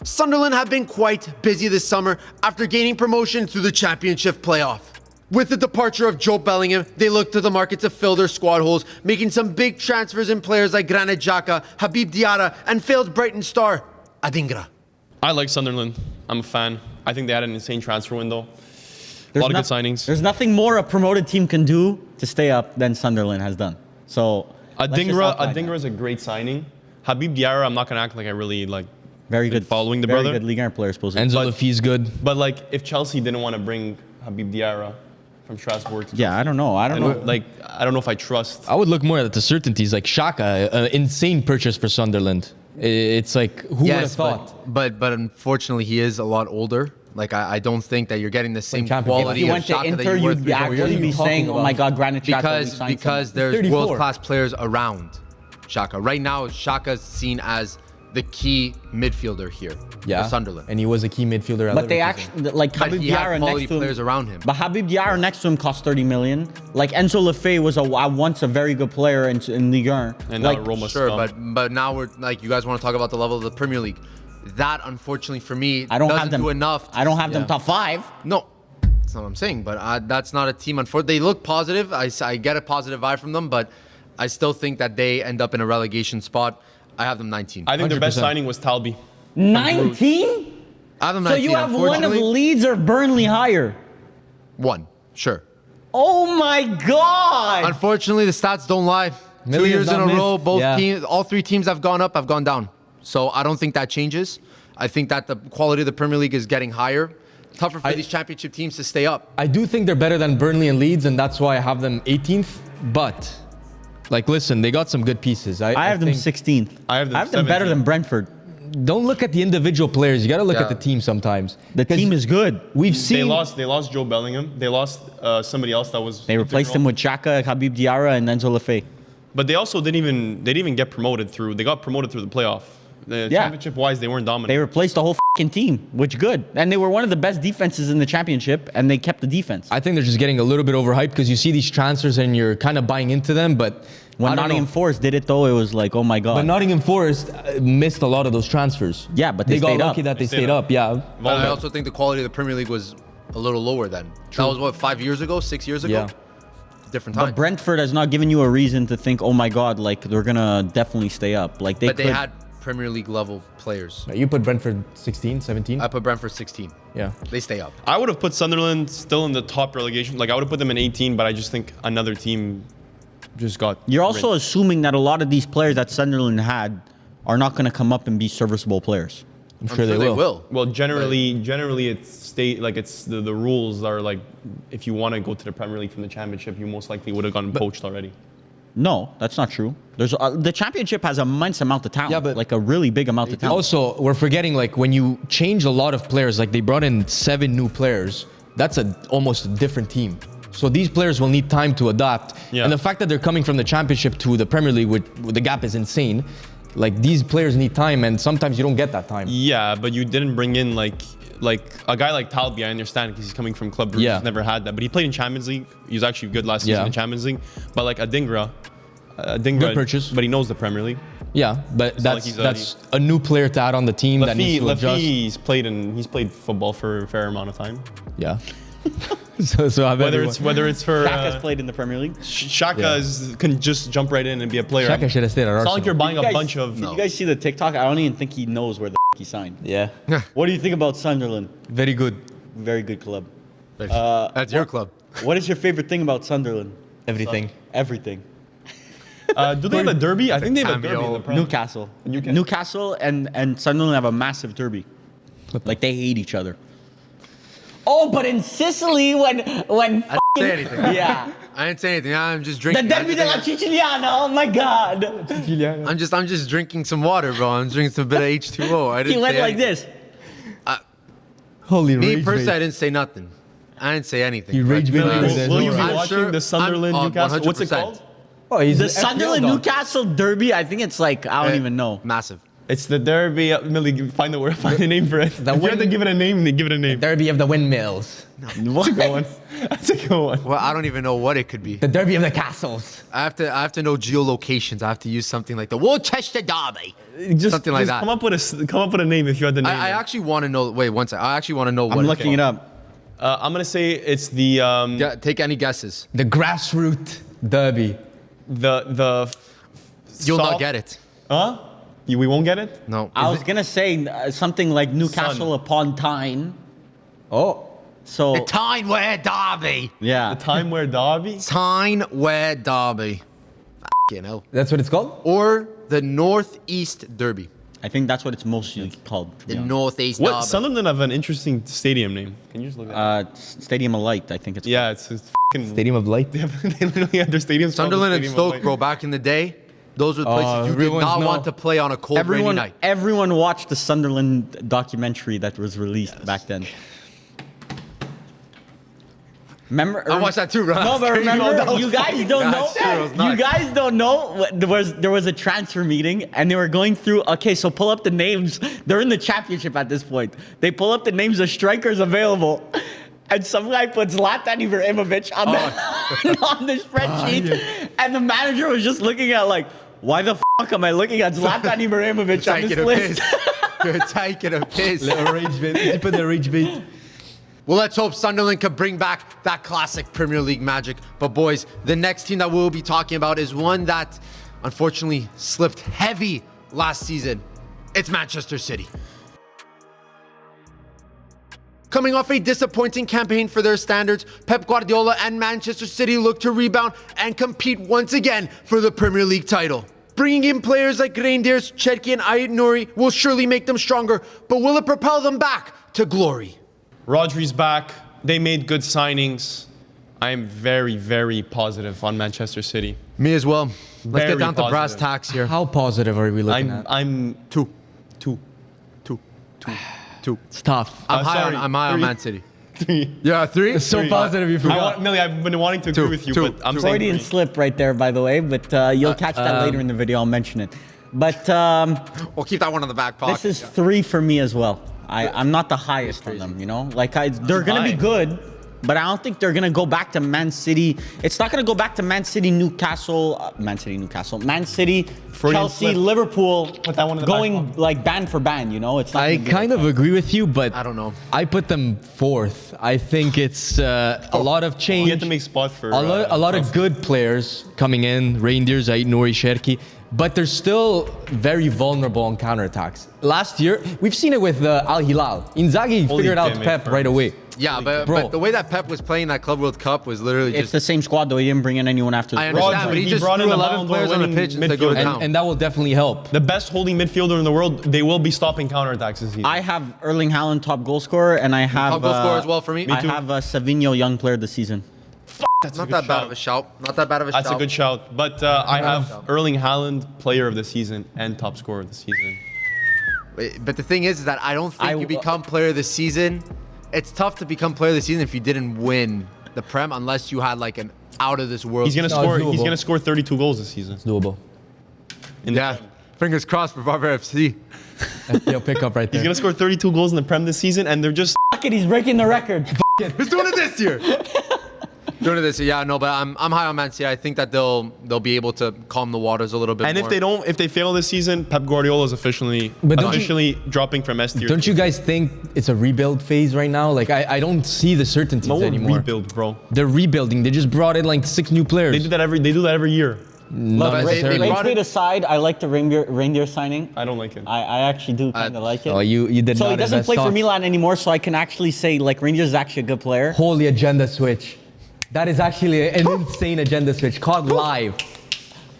Sunderland have been quite busy this summer after gaining promotion through the Championship playoff. With the departure of Joe Bellingham, they look to the market to fill their squad holes, making some big transfers in players like Granit Xhaka, Habib Diarra, and failed Brighton star Adingra. I like Sunderland. I'm a fan. I think they had an insane transfer window. A lot of good signings. There's nothing more a promoted team can do to stay up than Sunderland has done. So let's just outline Adingra is a great signing. Habib Diarra, I'm not gonna act like I really like. very good following the very brother. good Ligue 1 player supposedly. Enzo Lafise good. But like, if Chelsea didn't want to bring Habib Diarra from Strasbourg, to Yeah, I don't know. I don't know. like, I don't know if I trust. I would look more at the certainties, like Xhaka, an insane purchase for Sunderland. It's like, who would have thought? but unfortunately, he is a lot older. Like, I don't think that you're getting the same Champions If quality you of went to Xhaka that Inter, you were you'd 3-4 years actually ago. be saying, "Oh my God, Granit Xhaka." Because there's 34. world-class players around Xhaka. Right now, Xhaka's seen as the key midfielder here Yeah, for Sunderland. and he was a key midfielder. At But they Leverkusen. actually like But Habib he had Diarra quality next to him. players around him. But Habib Diarra next to him cost 30 million. Like Enzo Lefebvre was once a very good player in Ligue 1. And like, now Roma Sure, scum. but now we're like, you guys want to talk about the level of the Premier League. That, unfortunately, for me, I don't doesn't have them do enough. I don't have them top 5. No, that's not what I'm saying. But that's not a team. Unfortunately, they look positive. I get a positive vibe from them, but I still think that they end up in a relegation spot. I have them 19. I think their best 100%. signing was Talby. 19? I have them So 19. you have one of unfortunately. Leeds or Burnley higher. One, sure. Oh my God! Unfortunately, the stats don't lie. 2 Millions years in a not missed. row, both Yeah. teams, all three teams have gone up, have gone down. So I don't think that changes. I think that the quality of the Premier League is getting higher. Tougher for these championship teams to stay up. I do think they're better than Burnley and Leeds, and that's why I have them 18th. But, like, listen, they got some good pieces. I have them think- 16th. I have them better 17th. than Brentford. Don't look at the individual players. You got to look Yeah. at the team sometimes. The team is good. We've They seen. lost Joe Bellingham. They lost somebody else that was. They replaced him with Xhaka, Habib Diarra, and Enzo Lefebvre. But they also didn't even get promoted through. They got promoted through the playoff. The Yeah. championship wise, they weren't dominant. They replaced the whole fucking team, which good. And they were one of the best defenses in the championship, and they kept the defense. I think they're just getting a little bit overhyped because you see these transfers and you're kind of buying into them. But When I don't Nottingham know. Forest did it, though, it was like, oh my God. But Nottingham Forest missed a lot of those transfers. Yeah, but they got stayed up. lucky that they They stayed stayed up. up. Yeah. But I also think the quality of the Premier League was a little lower then. That was what, 5 years ago, 6 years ago? Yeah. Different time. But Brentford has not given you a reason to think, oh my God, like they're gonna definitely stay up. Like they But they could- had Premier League level players. You put Brentford 16, 17. I put Brentford 16. Yeah. They stay up. I would have put Sunderland still in the top relegation. Like I would have put them in 18, but I just think another team just got. You're also rinsed. assuming that a lot of these players that Sunderland had are not gonna come up and be serviceable players. I'm sure they will. Well, generally, it's state like it's the rules are like if you want to go to the Premier League from the Championship, you most likely would have gotten poached already. No, that's not true. There's the championship has an immense amount of talent. Yeah, but- like a really big amount of talent. Also, we're forgetting like when you change a lot of players, like they brought in 7 new players. That's almost a different team. So these players will need time to adapt. Yeah. And the fact that they're coming from the championship to the Premier League, with the gap is insane. Like these players need time, and sometimes you don't get that time. Yeah, but you didn't bring in like a guy like Talbi. I understand because he's coming from Club Brugge. Yeah. He's never had that, but he played in Champions League. He was actually good last season Yeah. in Champions League. But like Adingra, Good purchase. but he knows the Premier League. Yeah, but like that's a new player to add on the team that needs to adjust. He's played football for a fair amount of time. Yeah. so Whether it's for Shaka's played in the Premier League. Shaka can just jump right in and be a player. Shaka should have stayed at It's Arsenal. not like you're buying Did a you guys- bunch of. Did you guys see the TikTok? I don't even think he knows where the he signed. Yeah. What do you think about Sunderland? Very good. Very good club. That's your club. What is your favorite thing about Sunderland? Everything. Everything. Do they have a derby? I think they have a derby. cameo. in the Premier. Newcastle. Newcastle. Newcastle and Sunderland have a massive derby. Like they hate each other. Oh, but in Sicily, when I didn't say anything. yeah, I didn't say anything. I'm just the drinking. derby della Siciliana. Oh my God. I'm just drinking some water, bro. I'm drinking some bit of H2O. I didn't He went say like anything. this. Holy Me rage personally, I bait. didn't say nothing. I didn't say anything. He but, rage baited uh, me there. Will you be I'm watching sure- the Sunderland I'm- Newcastle? What's it 100%. called? Oh, he's The an FPL Sunderland dog. Newcastle derby. I think it's like I don't even know. Massive. It's the derby. Millie, find a name for it. If you have to give it a name, then give it a name. Derby of the windmills. That's a good one. That's a good one. Well, I don't even know what it could be. The derby of the castles. I have to know geolocations. I have to use something like the Worcester Derby. Just Something like just that. come up with a name if you had the name. I actually want to know. Wait, one second. I actually want to know what I'm looking it up. I'm gonna say it's the Yeah, take any guesses. The grassroots derby. the. You'll not soft- get it. Huh? We won't get it. No. I was gonna say something like Newcastle upon Tyne. Oh. So The Tyne-Ware Derby. yeah, The time where Derby. Tyne-Ware Derby. You know. That's what it's called? Or the Northeast Derby. I think that's what it's mostly called. to be The honest. Northeast What? Derby. Sunderland have an interesting stadium name. Can you just look at it? Stadium of Light. I think it's. Yeah, it's fucking. Stadium of Light. They literally have their stadiums. called the Sunderland and Stadium of Stoke, Light. bro, back in the day, those were the places you did everyone's not know. want to play on a cold, rainy night. Everyone watched the Sunderland documentary that was released back then. Remember? I watched that too, bro. No, but remember, you guys don't know. That's true, it was You nuts. guys don't know. There was a transfer meeting, and they were going through. Okay, so pull up the names. They're in the championship at this point. They pull up the names of strikers available, and some guy puts Zlatan Ibrahimovic on the on the spreadsheet, and the manager was just looking at like, why the fuck am I looking at Zlatan Ibrahimovic on Taking this a list? piss. You're taking a piss. Little rage bait. Put the rage bait. Well, let's hope Sunderland can bring back that classic Premier League magic. But boys, the next team that we'll be talking about is one that unfortunately slipped heavy last season. It's Manchester City. Coming off a disappointing campaign for their standards, Pep Guardiola and Manchester City look to rebound and compete once again for the Premier League title. Bringing in players like Reinders, Cherki and Ait Nouri will surely make them stronger, but will it propel them back to glory? Rodri's back. They made good signings. I am very, very positive on Manchester City. Me as well. Let's Very get down to brass positive. tacks here. How positive are we looking at? I'm Two. two. It's tough. I'm high sorry. on Three. Man City. Three. Yeah, three? It's so positive you forgot. Millie, I've been wanting to agree with you, Two. but I'm saying Freudian three. slip right there, by the way, but you'll catch that later in the video. I'll mention it. But We'll keep that one on the back pocket. this is 3 for me as well. I'm not the highest on them, you know? Like, they're going to be Fine. good, but I don't think they're going to go back to Man City. It's not going to go back to Man City, Newcastle, Man City, Freudian Chelsea, slip. Liverpool, Put that one in the back going pocket. like band for band, you know? It's not I gonna be kind like of agree with you, but I don't know. I put them fourth. I think it's a lot of change. We had to make spot for a lot of good players coming in, Reinders, Ait Nouri, Cherki, but they're still very vulnerable on counterattacks. Last year, we've seen it with Al Hilal. Inzaghi Holy figured out damn it, Pep bro. right away. Yeah, but Bro. the way that Pep was playing that Club World Cup was literally It's just... the same squad, though. He didn't bring in anyone after the I understand, Rodri, but he he just brought threw in the 11 Ballon d'Or players on the winning pitch and said, go to midfielder. town. And that will definitely help. the best holding midfielder in the world. They will be stopping counterattacks this season. I have Erling Haaland top goal scorer, and I have Top goal scorer as well for me. I too. have Savinho young player this season. Not that bad of a shout. Not that bad of a shout. That's a good shout. But I have Erling Haaland, player of the season and top scorer of the season. But the thing is that I don't think you become player of the season. It's tough to become player of the season if you didn't win the Prem unless you had like an out of this world. He's gonna score. He's gonna score 32 goals this season. It's doable. Fingers crossed for Barber FC. FPL pickup right there. He's gonna score 32 goals in the Prem this season, and they're just. Fuck it, he's breaking the record. Who's doing it this year? Doing it this year, yeah, no, but I'm high on Man City. I think that they'll be able to calm the waters a little bit. And more. if they fail this season, Pep Guardiola is officially dropping from S tier. Don't you guys think it's a rebuild phase right now? Like I don't see the certainties anymore. Rebuild, bro. They're rebuilding. They just brought in like 6 new players. They do that every year. Not necessarily. Rage aside, I like the reindeer signing. I don't like it. I actually do kind of like it. Oh, you did So not he doesn't invest play for stocks. Milan anymore, so I can actually say like Rangers is actually a good player. Holy agenda switch. That is actually an insane agenda switch caught live.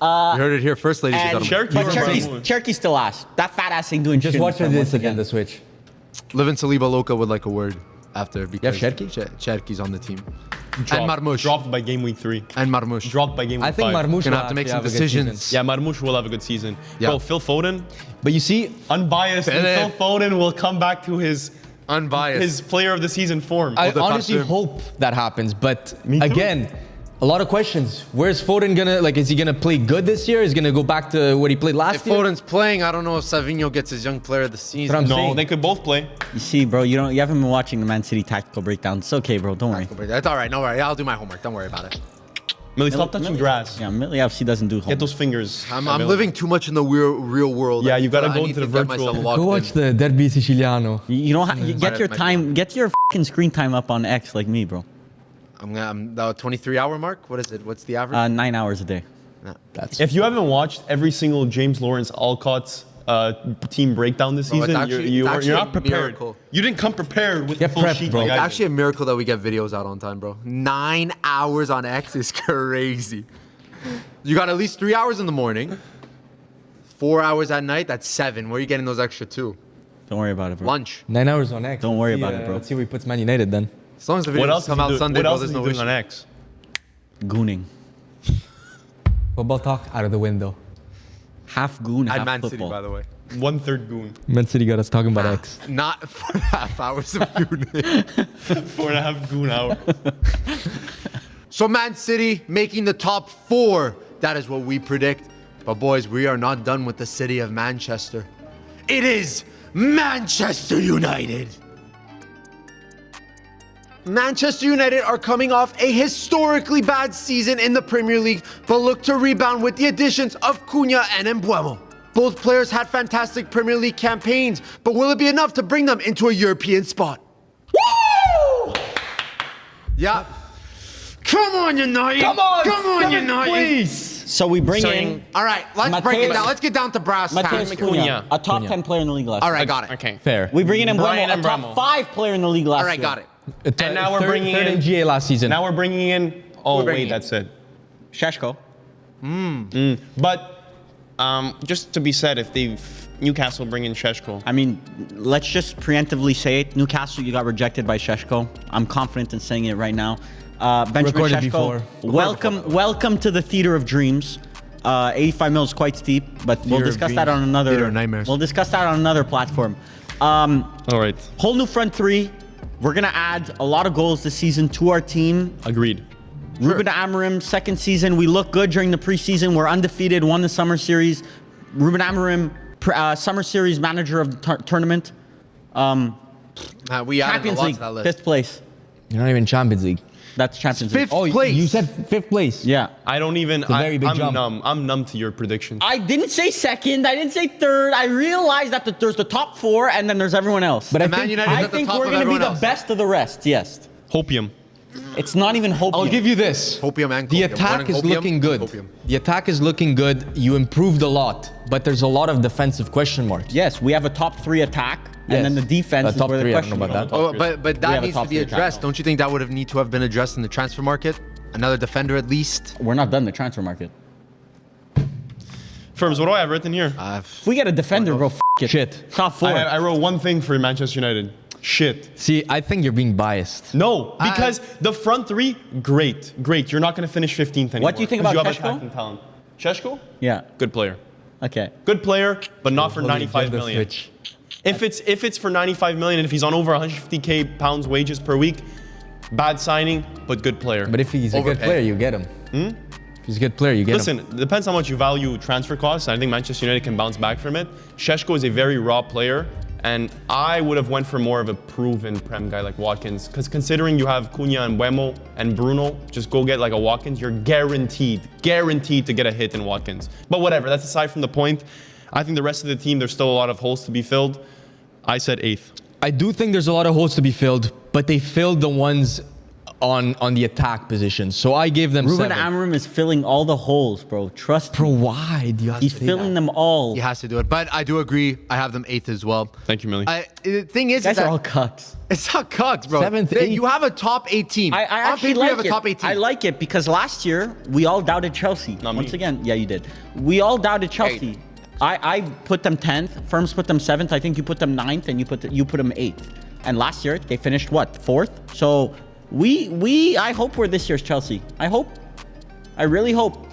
You heard it here first, ladies and And gentlemen. Cherky's still ass. That fat ass ain't doing Just shit. watch this agenda switch. Living Saliba Loca would like a word after because Cherky? Cherky's on the team. Dropped, And Marmoush. dropped by game week 3. And Marmoush. Dropped by game week I think 5. Marmoush Gonna will have to make actually some have a good decisions. season. Yeah, Marmoush will have a good season. Yeah. Bro, Phil Foden, But you see, unbiased. Phil Foden will come back to his Unbiased. player of the season form. I the honestly top hope that happens. But Me too. again, a lot of questions. Where's Foden gonna is he gonna play good this year? Is he gonna go back to what he played last If year? Foden's playing, I don't know if Savinho gets his young player of the season. But I'm No, saying. they could both play. You see, bro, you haven't been watching the Man City tactical breakdown. It's okay, bro. Don't worry. That's all right. No worry. I'll do my homework. Don't worry about it. Millie, stop touching grass. Yeah, Millie FC doesn't do Get homework. those fingers. I'm available. living too much in the real world. Yeah, you gotta I go need into the get virtual. myself locked Go watch in. the Derby Siciliano. You don't have, get your My- time, get your fucking screen time up on X like me, bro. I'm the 23-hour mark. What is it? What's the average? 9 hours a day. That's If you haven't watched every single James Lawrence Alcott's team breakdown this Bro, it's season, actually- you're it's actually not a prepared. miracle. You didn't come prepared with Get the full prepped, sheet. bro. Like It's I actually a miracle that we get videos out on time, bro. 9 hours on X is crazy. You got at least 3 hours in the morning, 4 hours at night. That's 7. Where are you getting those extra 2? Don't worry about it, bro. Lunch. 9 hours on X. Don't worry Let's see, about it, bro. Let's see where he puts Man United then. As long as the What videos else come out Sunday, What bro, else is there's he no doing issue. on X? Gooning. Football talk out of the window. Half goon, At half Man football. City, by the way. 1/3 goon. Man City got us talking about X. Not 4.5 hours of unit. 4.5 goon out. So Man City making the top 4. That is what we predict. But boys, we are not done with the city of Manchester. It is Manchester United. Manchester United are coming off a historically bad season in the Premier League, but look to rebound with the additions of Cunha and Mbeumo. Both players had fantastic Premier League campaigns, but will it be enough to bring them into a European spot? Woo! Yeah. Come on, United. Come on, United. Please. So we bring in All right, let's break it Mateus- down. Let's get down to brass Mateus tacks. Cunha, a top 10 player in the league last All year. right, got it. Okay. Fair. We bring in Brian Mbeumo, a top Mbeumo. 5 player in the league last All right, year. got it. And now we're bringing third in- GA last season. Now we're bringing in. Oh, bringing wait, in? that's it. Sheshko. But just to be said, if Newcastle bring in Sheshko, I mean, let's just preemptively say it. Newcastle, you got rejected by Sheshko. I'm confident in saying it right now. Benjamin Recorded Sheshko, before. welcome to the theater of dreams. 85 mil is quite steep, but we'll Theater of discuss that dreams. on another. Theater of nightmares. We'll discuss that on another platform. all right, Whole new front three. We're gonna add a lot of goals this season to our team. agreed. Ruben Amorim, second season. We look good during the preseason. We're undefeated, won the summer series. Ruben Amorim, summer series manager of the tournament. We added a Champions lot League, to that list. 5th place. You're not even Champions League. That's Champions League. Fifth place. You said 5th place. Yeah. I don't even. a very big I'm jump. numb. I'm numb to your predictions. I didn't say second. I didn't say third. I realized that there's the top 4 and then there's everyone else. But I And Man think United is I at the think top we're of gonna be everyone the else. best of the rest. Yes. Hopium. It's not even hope. I'll give you this. Hopium and The copium. attack Morning is hopium, looking good. hopium. The attack is looking good. You improved a lot, but there's a lot of defensive question marks. Yes, we have a top 3 attack, and then the defense is top where the 3, I don't question know about is. that. Oh, but We that have a needs to top be three addressed. attack. Don't you think that would have need to have been addressed in the transfer market? Another defender at least. We're not done the transfer market. Firms, what do I have written here? If we get a defender, bro, f it. Shit. Top 4. I wrote one thing for Manchester United. Shit. See, I think you're being biased. No, because the front three, great. You're not going to finish 15th anymore. What do you think about you have Šeško? attacking talent. Šeško? Yeah. Good player. Okay. Good player, but not for Holy 95 gender million. switch. If it's for 95 million and if he's on over 150k pounds wages per week, bad signing, but good player. But if he's a good Overpay. player, you get him. If he's a good player, you get him. Listen, it depends how much you value transfer costs. I think Manchester United can bounce back from it. Šeško is a very raw player, and I would have went for more of a proven Prem guy like Watkins. Because considering you have Cunha and Buemo and Bruno, just go get like a Watkins. You're guaranteed to get a hit in Watkins. But whatever, that's aside from the point. I think the rest of the team, there's still a lot of holes to be filled. I said 8th. I do think there's a lot of holes to be filled, but they filled the ones on the attack positions. So I gave them Ruben 7. Amorim is filling all the holes, bro. Trust Bro, me. why do you have He's to say filling that? them all. He has to do it. But I do agree. I have them 8th as well. Thank you, Millie. The thing is, You guys that are all cucks. it's not cucks, bro. 7th, You 8th. have a top 8 team. I On actually paper, like you have a it. top 8 team. I like it because last year we all doubted Chelsea. Not me. Once again, yeah, you did. We all doubted Chelsea. I put them 10th. Firms put them 7th. I think you put them 9th, and you put them 8th. And last year they finished what, 4th? So I hope we're this year's Chelsea. I hope. I really hope.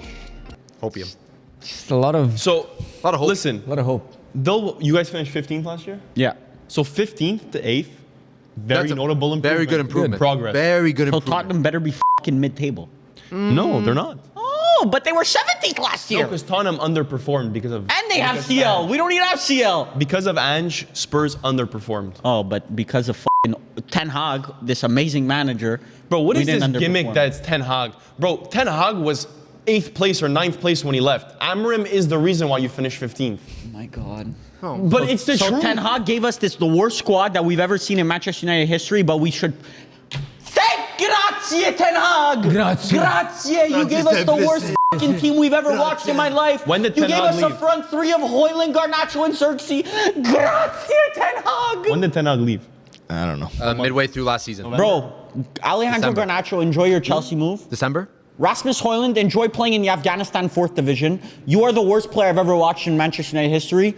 Hopium. Just a lot of So, lot of hope. listen, hope. you guys finished 15th last year? Yeah. So 15th to 8th, very That's a notable improvement. Very good improvement. Progress. Very good So improvement. Tottenham better be fucking mid-table. No, they're not. Oh, but they were 17th last No, year. because Tottenham underperformed because of... And they have because CL. of We don't even have CL. Ange. Because of Ange, Spurs underperformed. Oh, but because of fucking Ten Hag, this amazing manager. Bro, what we is this didn't gimmick underperform. that's Ten Hag? Bro, Ten Hag was 8th place or 9th place when he left. Amorim is the reason why you finished 15th. Oh my God. But it's the So truth. Ten Hag gave us the worst squad that we've ever seen in Manchester United history, but we should thank grazie Ten Hag. Grazie. Grazie. You gave us the worst fucking team we've ever watched in my life. When did you Ten gave Hag us a leave? front three of Højlund, Garnacho, and Xerxes. Grazie Ten Hag. When did Ten Hag leave? I don't know. Midway through last season. Bro, Alejandro December. Garnacho, enjoy your Chelsea move. December? Rasmus Højlund, enjoy playing in the Afghanistan 4th division. You are the worst player I've ever watched in Manchester United history.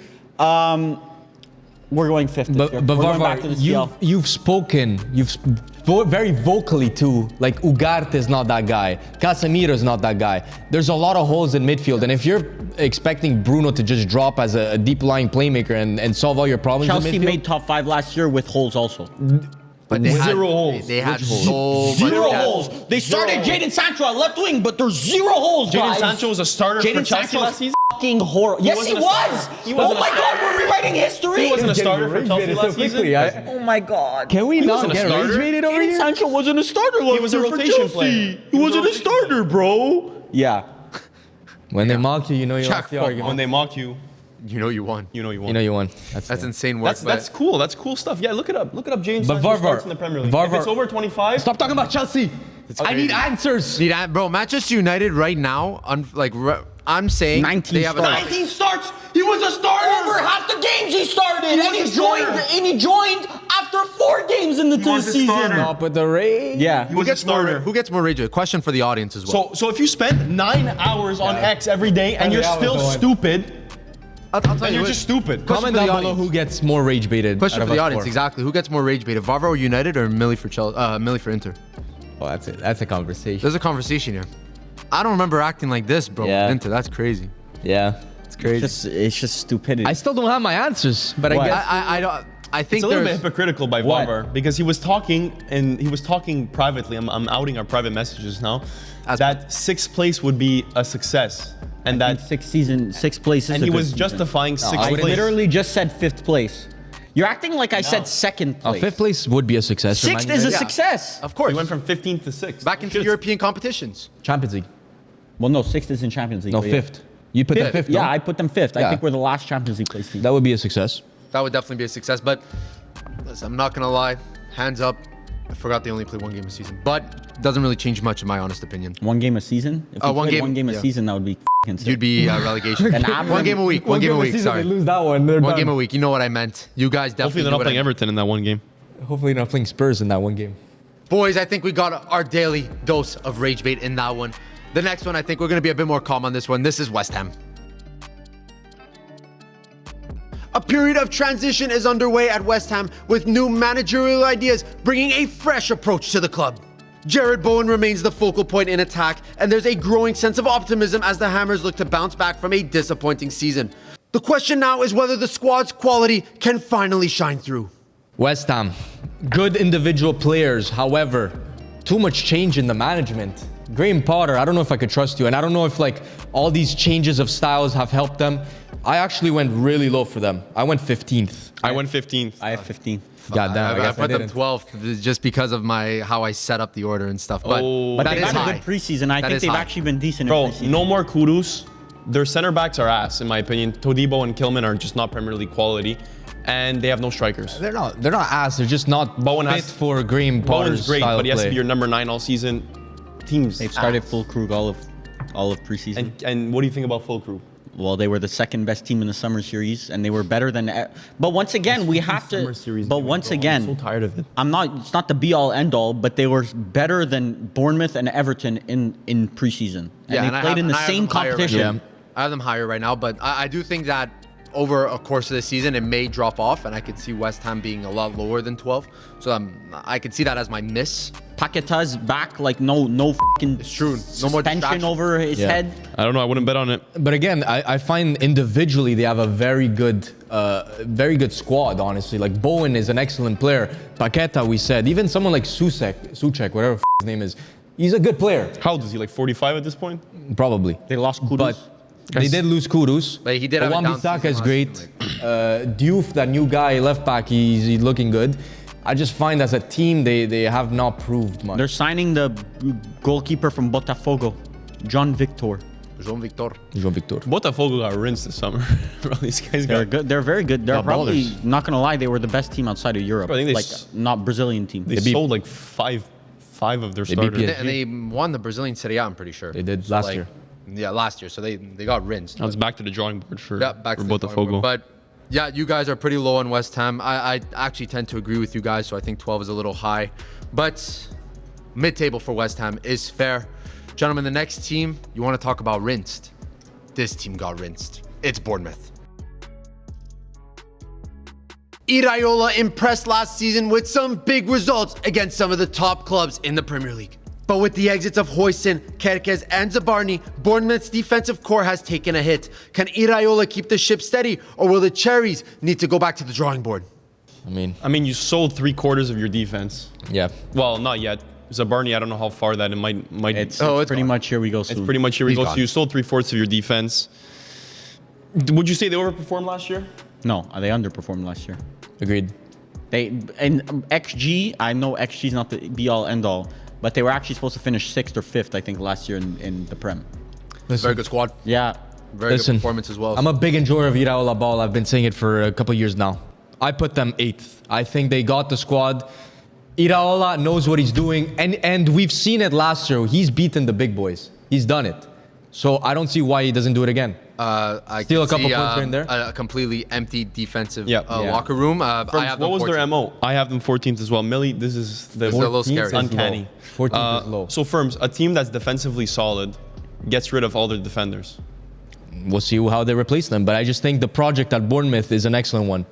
We're going 5th this year. But We're going back to the CL. you've spoken, very vocally too. Like Ugarte is not that guy. Casemiro is not that guy. There's a lot of holes in midfield, and if you're expecting Bruno to just drop as a deep lying playmaker and solve all your problems, Chelsea in midfield, made top 5 last year with holes also. But they Zero had, holes. They had Which so much Zero depth. holes. They started Jadon Sancho at left wing, but there's 0 holes, Jadon guys. Sancho was a starter for Jadon Chelsea Sancho last is season? fucking horrible. Yes, he wasn't a was. starter. He Oh wasn't a my God, starter. we're rewriting history. He wasn't a starter for Chelsea last season. Oh my God. Can we He not wasn't a get starter. rage rated over Jadon here? Sancho wasn't a starter last was a year for rotation Chelsea. player. He wasn't a starter, bro. Yeah. When they mock you, you know you Jack lost the football. argument. When they mock you, you know you won. you know you won. You know you won. That's insane work. That's cool. That's cool stuff. Yeah, look it up. Look it up. James But Sancho Varvar- starts in the Premier League. Varvar- If it's over 25, Stop talking about Chelsea. I need answers. Bro, Manchester United right now, I'm saying 19 they have a starts. 19 starts. He was a starter. Over half the games he started, He and was he a joined. starter. And he joined after 4 games in the was a season. starter. Stop with the rage. Yeah. He was a starter. Who gets more rage? Question for the audience as well. So if you spend 9 hours on X every day and you're Yeah, still that was the stupid, I'll tell then you you're what. just stupid. Question Comment for the down below audience. who gets more rage baited. Question out for of the us audience, four. exactly. Who gets more rage baited, Varvar United or Millie for Inter? Oh, that's it. That's a conversation. There's a conversation here. I don't remember acting like this, bro. Yeah. Inter, that's crazy. Yeah, it's crazy. It's just stupidity. I still don't have my answers, but What? I guess I don't. I think It's a little bit there's. hypocritical by What? Varvar because he was talking privately. I'm outing our private messages now. That 6th place would be a success, and that 6th place is and a he good was season. justifying 6th I place. literally just said 5th place. You're acting like I said 2nd place. 5th place would be a success. for 6th Man is a United. success. Of course. He went from 15th to 6th. back into European competitions. Champions League. Well, no, 6th is in Champions League. No, but yeah. 5th. You put that 5th. Yeah, no? I put them 5th. I Yeah. think we're the last Champions League place team. That would be a success. That would definitely be a success. But listen, I'm not gonna lie. Hands up. I forgot they only play 1 game a season, but it doesn't really change much in my honest opinion. 1 game a season? If we one played game- 1 game a yeah. season, that would be f***ing sick. You'd be relegation. And I'm- 1 game a week. 1 game a week. Sorry. They lose that one. They're 1 done. game a week. You know what I meant. You guys Hopefully definitely. they're knew not what I playing meant. Everton in that one game. Hopefully not playing Spurs in that one game. Boys, I think we got our daily dose of rage bait in that one. The next one, I think we're going to be a bit more calm on this one. This is West Ham. A period of transition is underway at West Ham with new managerial ideas bringing a fresh approach to the club. Jared Bowen remains the focal point in attack, and there's a growing sense of optimism as the Hammers look to bounce back from a disappointing season. The question now is whether the squad's quality can finally shine through. West Ham, good individual players. However, too much change in the management. Graham Potter, I don't know if I could trust you, and I don't know if like all these changes of styles have helped them. I actually went really low for them. I went 15th. I went 15th. I have 15. God damn, I put them 12th just because of how I set up the order and stuff. But But that they've is had a high. good preseason. I That think is they've high. actually been decent Bro, in preseason. no more kudos. Their center backs are ass, in my opinion. Todibo and Kilman are just not Premier League quality, and they have no strikers. They're not ass. They're just not Bowen fit has- for Graham Potter's Bowen's great, style but he has of to play. be your number 9 all season. Teams They've started ass. full crew all of preseason. And what do you think about full crew? Well, they were the second best team in the summer series, and they were better than. But once again, we have to. Summer series, But dude, once bro. I'm again, so tired of it. It's not the be all end all, but they were better than Bournemouth and Everton in preseason, and they played in the same competition. Yeah. I have them higher right now, but I do think that over a course of the season, it may drop off, and I could see West Ham being a lot lower than 12. So I could see that as my miss. Paqueta's back, like no fucking It's true. No more suspension distraction. over his Yeah. head. I don't know. I wouldn't bet on it. But again, I find individually they have a very good squad. Honestly, like Bowen is an excellent player. Paqueta, we said, even someone like Suchek, whatever his name is, he's a good player. How old is he? Like 45 at this point? Probably. They lost Kudus. But they did lose Kudus. But he did have a down Wan-Bissaka season is last great. season, Diouf, that new guy left back, he's looking good. I just find as a team they have not proved much. They're signing the goalkeeper from Botafogo, John Victor. João Victor. João Victor. Botafogo got rinsed this summer. Bro, these guys They're got... good. They're very good. They're Got probably ballers. not gonna lie. They were the best team outside of Europe. Bro, I think they like not Brazilian team. They beat- sold like five of their beat starters. PSG. And they won the Brazilian Serie A, I'm pretty sure. They did So, last like, year. Yeah, last year. So they got rinsed. Now it's back to the drawing board for, Yeah, back for to the drawing board. Botafogo. But yeah, you guys are pretty low on West Ham. I actually tend to agree with you guys, so I think 12 is a little high. But mid-table for West Ham is fair. Gentlemen, the next team, you want to talk about rinsed. This team got rinsed. It's Bournemouth. Iraola impressed last season with some big results against some of the top clubs in the Premier League. But with the exits of Hoyson, Kerkez, and Zabarni, Bournemouth's defensive core has taken a hit. Can Iraola keep the ship steady, or will the Cherries need to go back to the drawing board? I mean, you sold 3/4 of your defense. Yeah. Well, not yet. Zabarni, I don't know how far that it might. It's Oh, it's pretty gone. much here we go soon. It's pretty much here we He's go. gone. So you sold 3/4 of your defense. Would you say they overperformed last year? No, they underperformed last year. Agreed. They and XG. I know XG is not the be all end all, but they were actually supposed to finish 6th or 5th, I think, last year in the Prem. Very good squad. Yeah, Very Listen, good performance as well. I'm a big enjoyer of Iraola ball. I've been saying it for a couple years now. I put them 8th. I think they got the squad. Iraola knows what he's doing, and we've seen it last year. He's beaten the big boys. He's done it. So I don't see why he doesn't do it again. I Steal a can couple see, points here and there. A completely empty defensive Yeah. locker room. I have What them was their 14th. MO? I have them 14th as well. Millie, this is the This is a little 14th scary. is uncanny. low. 14th is low. So Firms, a team that's defensively solid gets rid of all their defenders. We'll see how they replace them. But I just think the project at Bournemouth is an excellent one.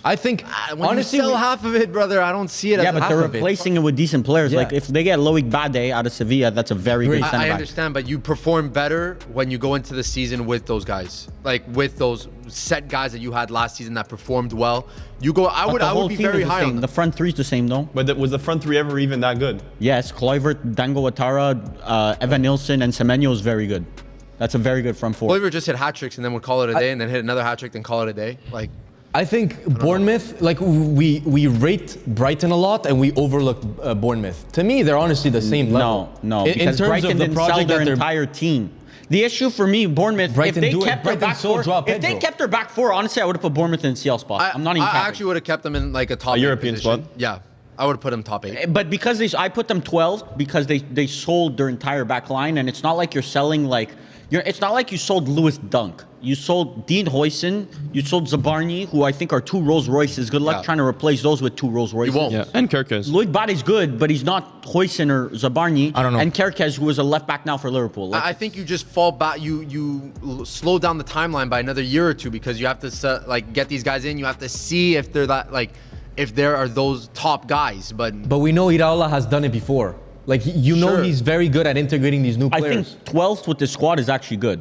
I think, When honestly, you sell half of it, brother, I don't see it yeah, as but half they're of it. replacing it with decent players. Yeah. Like if they get Loic Bade out of Sevilla, that's a very good Great. center I back. understand, but you perform better when you go into the season with those guys, like with those set guys that you had last season that performed well. You go. I But would. the I whole would be team very is the high same. on them. The front three's the same, though. But was the front three ever even that good? Yes, Kluivert, Dango Ouattara, Evan Nilsson, and Semenyo is very good. That's a very good front four. Oliver just hit hat tricks and then would call it a day, and then hit another hat trick, then call it a day. Like I think Bournemouth, like we rate Brighton a lot and we overlook Bournemouth. To me, they're honestly the same level. No, In because terms Brighton of the didn't sell project their that they're entire team. The issue for me, Bournemouth, Brighton if do they it. kept their Brighton back sold four, Joao if they Pedro. kept their back four, honestly, I would have put Bournemouth in CL spot. I'm not even I capping. actually would have kept them in like a top A 8 European position. spot? Yeah, I would have put them top 8. But because I put them 12th because they sold their entire back line, and it's not like you're selling like It's not like you sold Lewis Dunk. You sold Dean Huijsen. You sold Zabarny, who I think are two Rolls Royces. Good luck Yeah. trying to replace those with two Rolls Royces. You won't. Yeah, and Kirkes. Lloyd Bade's good, but he's not Huijsen or Zabarny. I don't know. And Kerkez, who is a left back now for Liverpool. Like, I think you just fall back. You slow down the timeline by another year or two because you have to get these guys in. You have to see if they're if there are those top guys. But But we know Iraola has done it before. Like, you know Sure. he's very good at integrating these new I players. think 12th with the squad is actually good.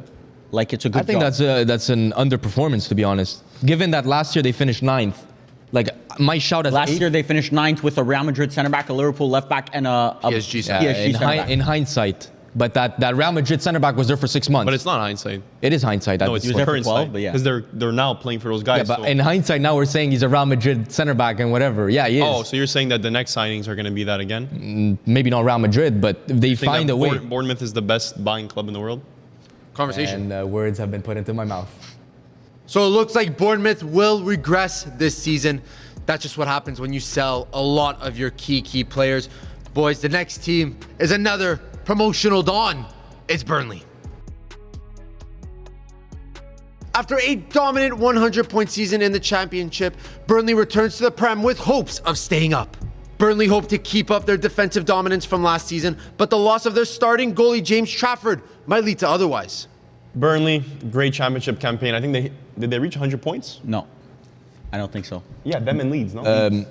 Like, it's a good I think job. that's an underperformance, to be honest. Given that last year they finished 9th. Like, my shout as Last 8th. year they finished 9th with a Real Madrid center back, a Liverpool left back, and a PSG center Yeah, PSG center back. in hindsight. But that Real Madrid center back was there for 6 months. But it's not hindsight. It is hindsight. No, it's was there for current 12, sight. but yeah. Because they're now playing for those yeah, guys. but so- in hindsight, now we're saying he's a Real Madrid center back and whatever. Yeah, he is. Oh, so you're saying that the next signings are going to be that again? Maybe not Real Madrid, but if they You think find that a way. Bournemouth is the best buying club in the world? conversation. And words have been put into my mouth. So it looks like Bournemouth will regress this season. That's just what happens when you sell a lot of your key players. Boys, the next team is another promotional dawn. It's Burnley. After a dominant 100-point season in the Championship, Burnley returns to the Prem with hopes of staying up. Burnley hope to keep up their defensive dominance from last season, but the loss of their starting goalie James Trafford might lead to otherwise. Burnley, great championship campaign. I think did they reach 100 points? No, I don't think so. Yeah, them and Leeds, no?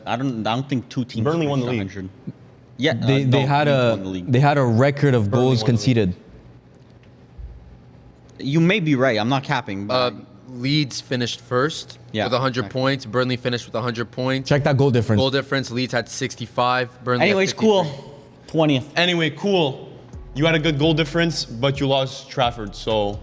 I don't think two teams. Burnley won the reached league. 100. Yeah, They no, had Leeds won the league. they had a record of Burnley goals won the league. conceded. You may be right. I'm not capping. But Leeds finished first Yeah, with 100 exactly. points. Burnley finished with 100 points. Check that goal difference. Goal difference, Leeds had 65. Burnley had anyways, 53. cool. 20th. Anyway, cool. You had a good goal difference, but you lost Trafford, so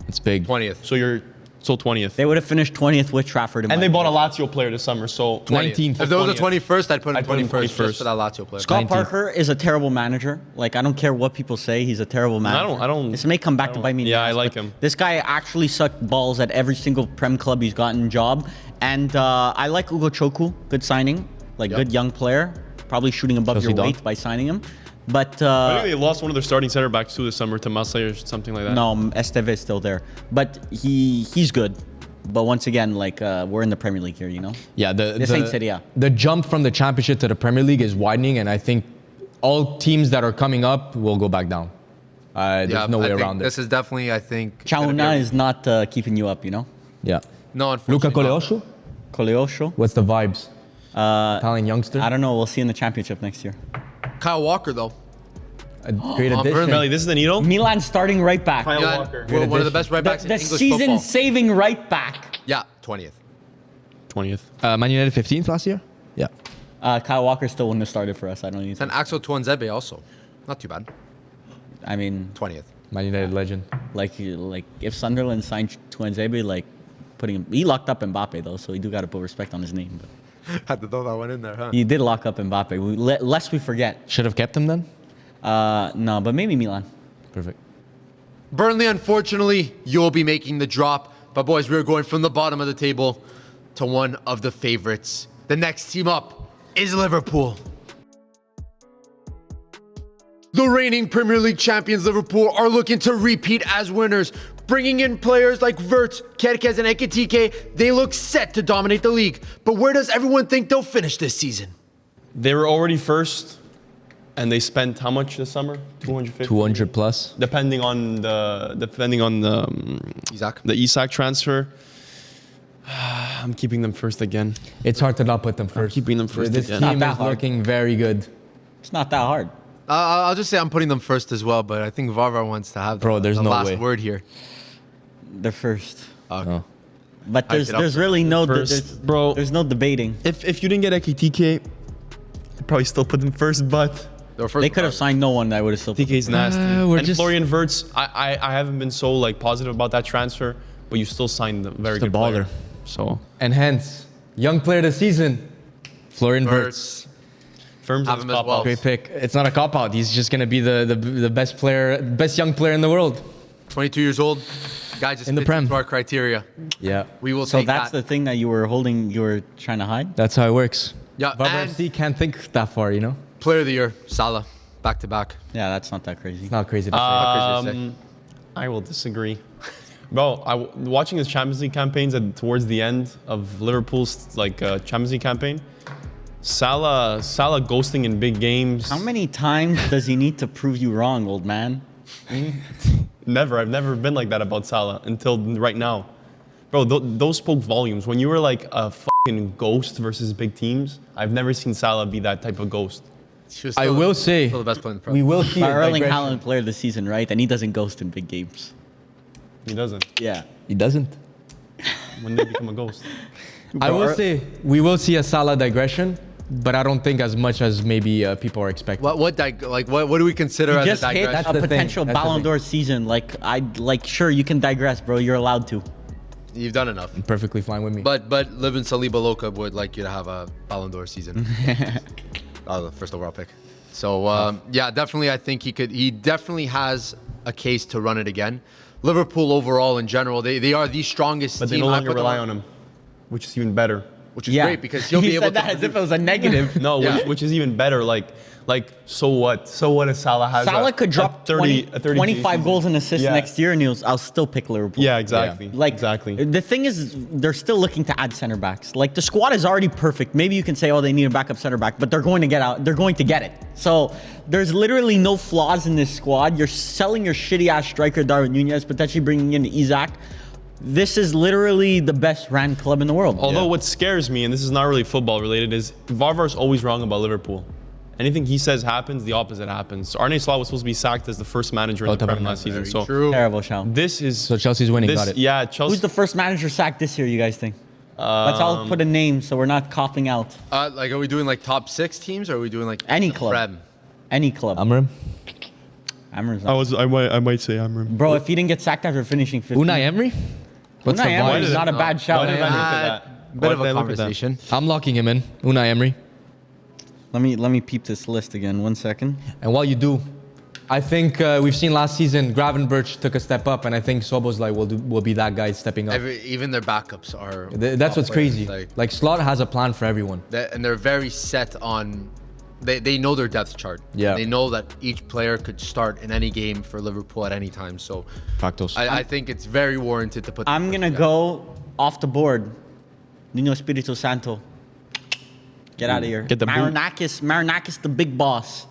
It's big. 20th. you're still 20th. They would have finished 20th with Trafford. And they bought a Lazio player this summer, so 19th. If there was a 20th. 21st, I'd put him I'd put him 21st just 21st. for that Lazio player. Scott 19th. Parker is a terrible manager. Like, I don't care what people say. He's a terrible manager. I don't- This may come back to bite me. in the Yeah, I ass, like but him. This guy actually sucked balls at every single Prem club he's gotten job. And I like Ugo Choku. Good signing. Like, Yep. good young player. Probably shooting above Chelsea your dog. weight by signing him. But I think they lost one of their starting center backs too this summer to Marseille or something like that. no, Esteve is still there. But he's good. But once again, like, we're in the Premier League here, you know? Yeah, This ain't Serie A. the jump from the Championship to the Premier League is widening, and I think all teams that are coming up will go back down. There's no way I think around this it. is definitely, I think, gonna be Chauna a- is not keeping you up, you know? Yeah. No, Luka unfortunately not. Koleosho? Koleosho. What's the vibes? Italian youngster? I don't know. We'll see in the Championship next year. Kyle Walker, though. A great On addition. Burnley. Melly, this is the needle? Milan starting right back. Kyle Yeah, Walker. one of the best right backs The in English season football. saving right back. Yeah, 20th. 20th. Man United 15th last year? Yeah. Kyle Walker still wouldn't have started for us. I don't need And to. Axel Tuanzebe also. Not too bad. I mean, 20th. Man United legend. like if Sunderland signed Tuanzebe, like putting him, he locked up Mbappe though, so we do got to put respect on his name. But Had to throw that one in there, huh? he did lock up Mbappe. Lest we forget. Should have kept him then? No, but maybe Milan. Perfect. Burnley, unfortunately, you'll be making the drop. But boys, we're going from the bottom of the table to one of the favorites. The next team up is Liverpool. The reigning Premier League champions Liverpool are looking to repeat as winners. Bringing in players like Wirtz, Kerkez, and Ekitike, they look set to dominate the league. But where does everyone think they'll finish this season? They were already first, and they spent how much this summer? 250. 200 plus. Depending on the Isaac. the Isak transfer. I'm keeping them first again. It's hard to not put them first. keeping them first This again. team Not that is hard. looking very good. It's not that hard. I'll just say I'm putting them first as well, but I think Varvar wants to have Bro, there's the no last way. word here. They're first. Okay. No. But Hype it up. there's really no First, bro. There's no debating. If you didn't get Ekitike, I'd probably still put them first, but They were first They could have regardless. signed no one that would have still. TK's nasty. we're And just- Florian Wirtz, I haven't been so like positive about that transfer, but you still signed a very Just a good player. baller. So And hence, young player of the season, Florian Wirtz. Wirtz. firms Have of him his as well. pop-outs. Great pick. It's not a cop out. He's just gonna be the best player, best young player in the world. 22 years old. Guy just In the fits Prem. into our criteria. Yeah. We will So take that's that. the thing that you were trying to hide. That's how it works. Yeah, Varvar and FC can't think that far, you know. player of the year, Salah, back to back. Yeah, that's not that crazy. It's not crazy to say. How crazy to say. I will disagree. Bro, watching his Champions League campaigns towards the end of Liverpool's Champions League campaign, Salah ghosting in big games. How many times does he need to prove you wrong, old man? Never. I've never been like that about Salah until right now. Bro, those spoke volumes. When you were like a fucking ghost versus big teams, I've never seen Salah be that type of ghost. I will say, still the best player in the Prem. we will see But a Erling digression. Haaland player of the season, right? And he doesn't ghost in big games. He doesn't. Yeah. He doesn't. When they become a ghost. I will say we will see a Salah digression, but I don't think as much as maybe people are expecting. What do we consider You as just a hit digression? a the thing. potential That's the Ballon thing. d'Or season. Sure, you can digress, bro. You're allowed to. You've done enough. Perfectly fine with me. But Livin Saliba Loca would like you to have a Ballon d'Or season. The first overall pick. So yeah, definitely I think he definitely has a case to run it again. Liverpool overall in general, they are the strongest But they team. no I longer put them rely on him, which is even better. which is great because he'll he be able said to that as if it was a negative. No, Yeah. which is even better. So what? So what if Salah has Salah could drop 30 25 goals and assists Yeah. next year, and I'll still pick Liverpool. Yeah, exactly. Exactly. The thing is, they're still looking to add center backs. Like the squad is already perfect. Maybe you can say, oh, they need a backup center back, but they're going to get out. They're going to get it. So there's literally no flaws in this squad. You're selling your shitty ass striker Darwin Nunez, potentially bringing in Isaac. This is literally the best ran club in the world. Although what scares me, and this is not really football related, is Varvar's always wrong about Liverpool. Anything he says happens, the opposite happens. So Arne Slot was supposed to be sacked as the first manager in the Prem last season. So true. Terrible shout. this is So Chelsea's winning, got it. Yeah, Chelsea. Who's the first manager sacked this year, you guys think? Let's all put a name so we're not coughing out. are we doing like top 6 teams or are we doing like Any the club. Prem? Any club. Amram? Amram's not. I might say Amram. Bro, if he didn't get sacked after finishing 15th. Unai Emery? What's Unai the Emery vibe? is not a bad shout. Why did I look at that? Bit Why of did I a look at that? conversation. I'm locking him in. Unai Emery. Let me peep this list again. 1 second. And while you do, I think we've seen last season Gravenberch took a step up, and I think Szoboszlai will be that guy stepping up. Even their backups are. That's top what's players, crazy. Like Slot has a plan for everyone. and they're very set on. They know their depth chart. Yeah. They know that each player could start in any game for Liverpool at any time. So Factos. I think it's very warranted to put. I'm going to go off the board. Nuno Espirito Santo. Get out of here. Get the boot. Marinakis, the big boss.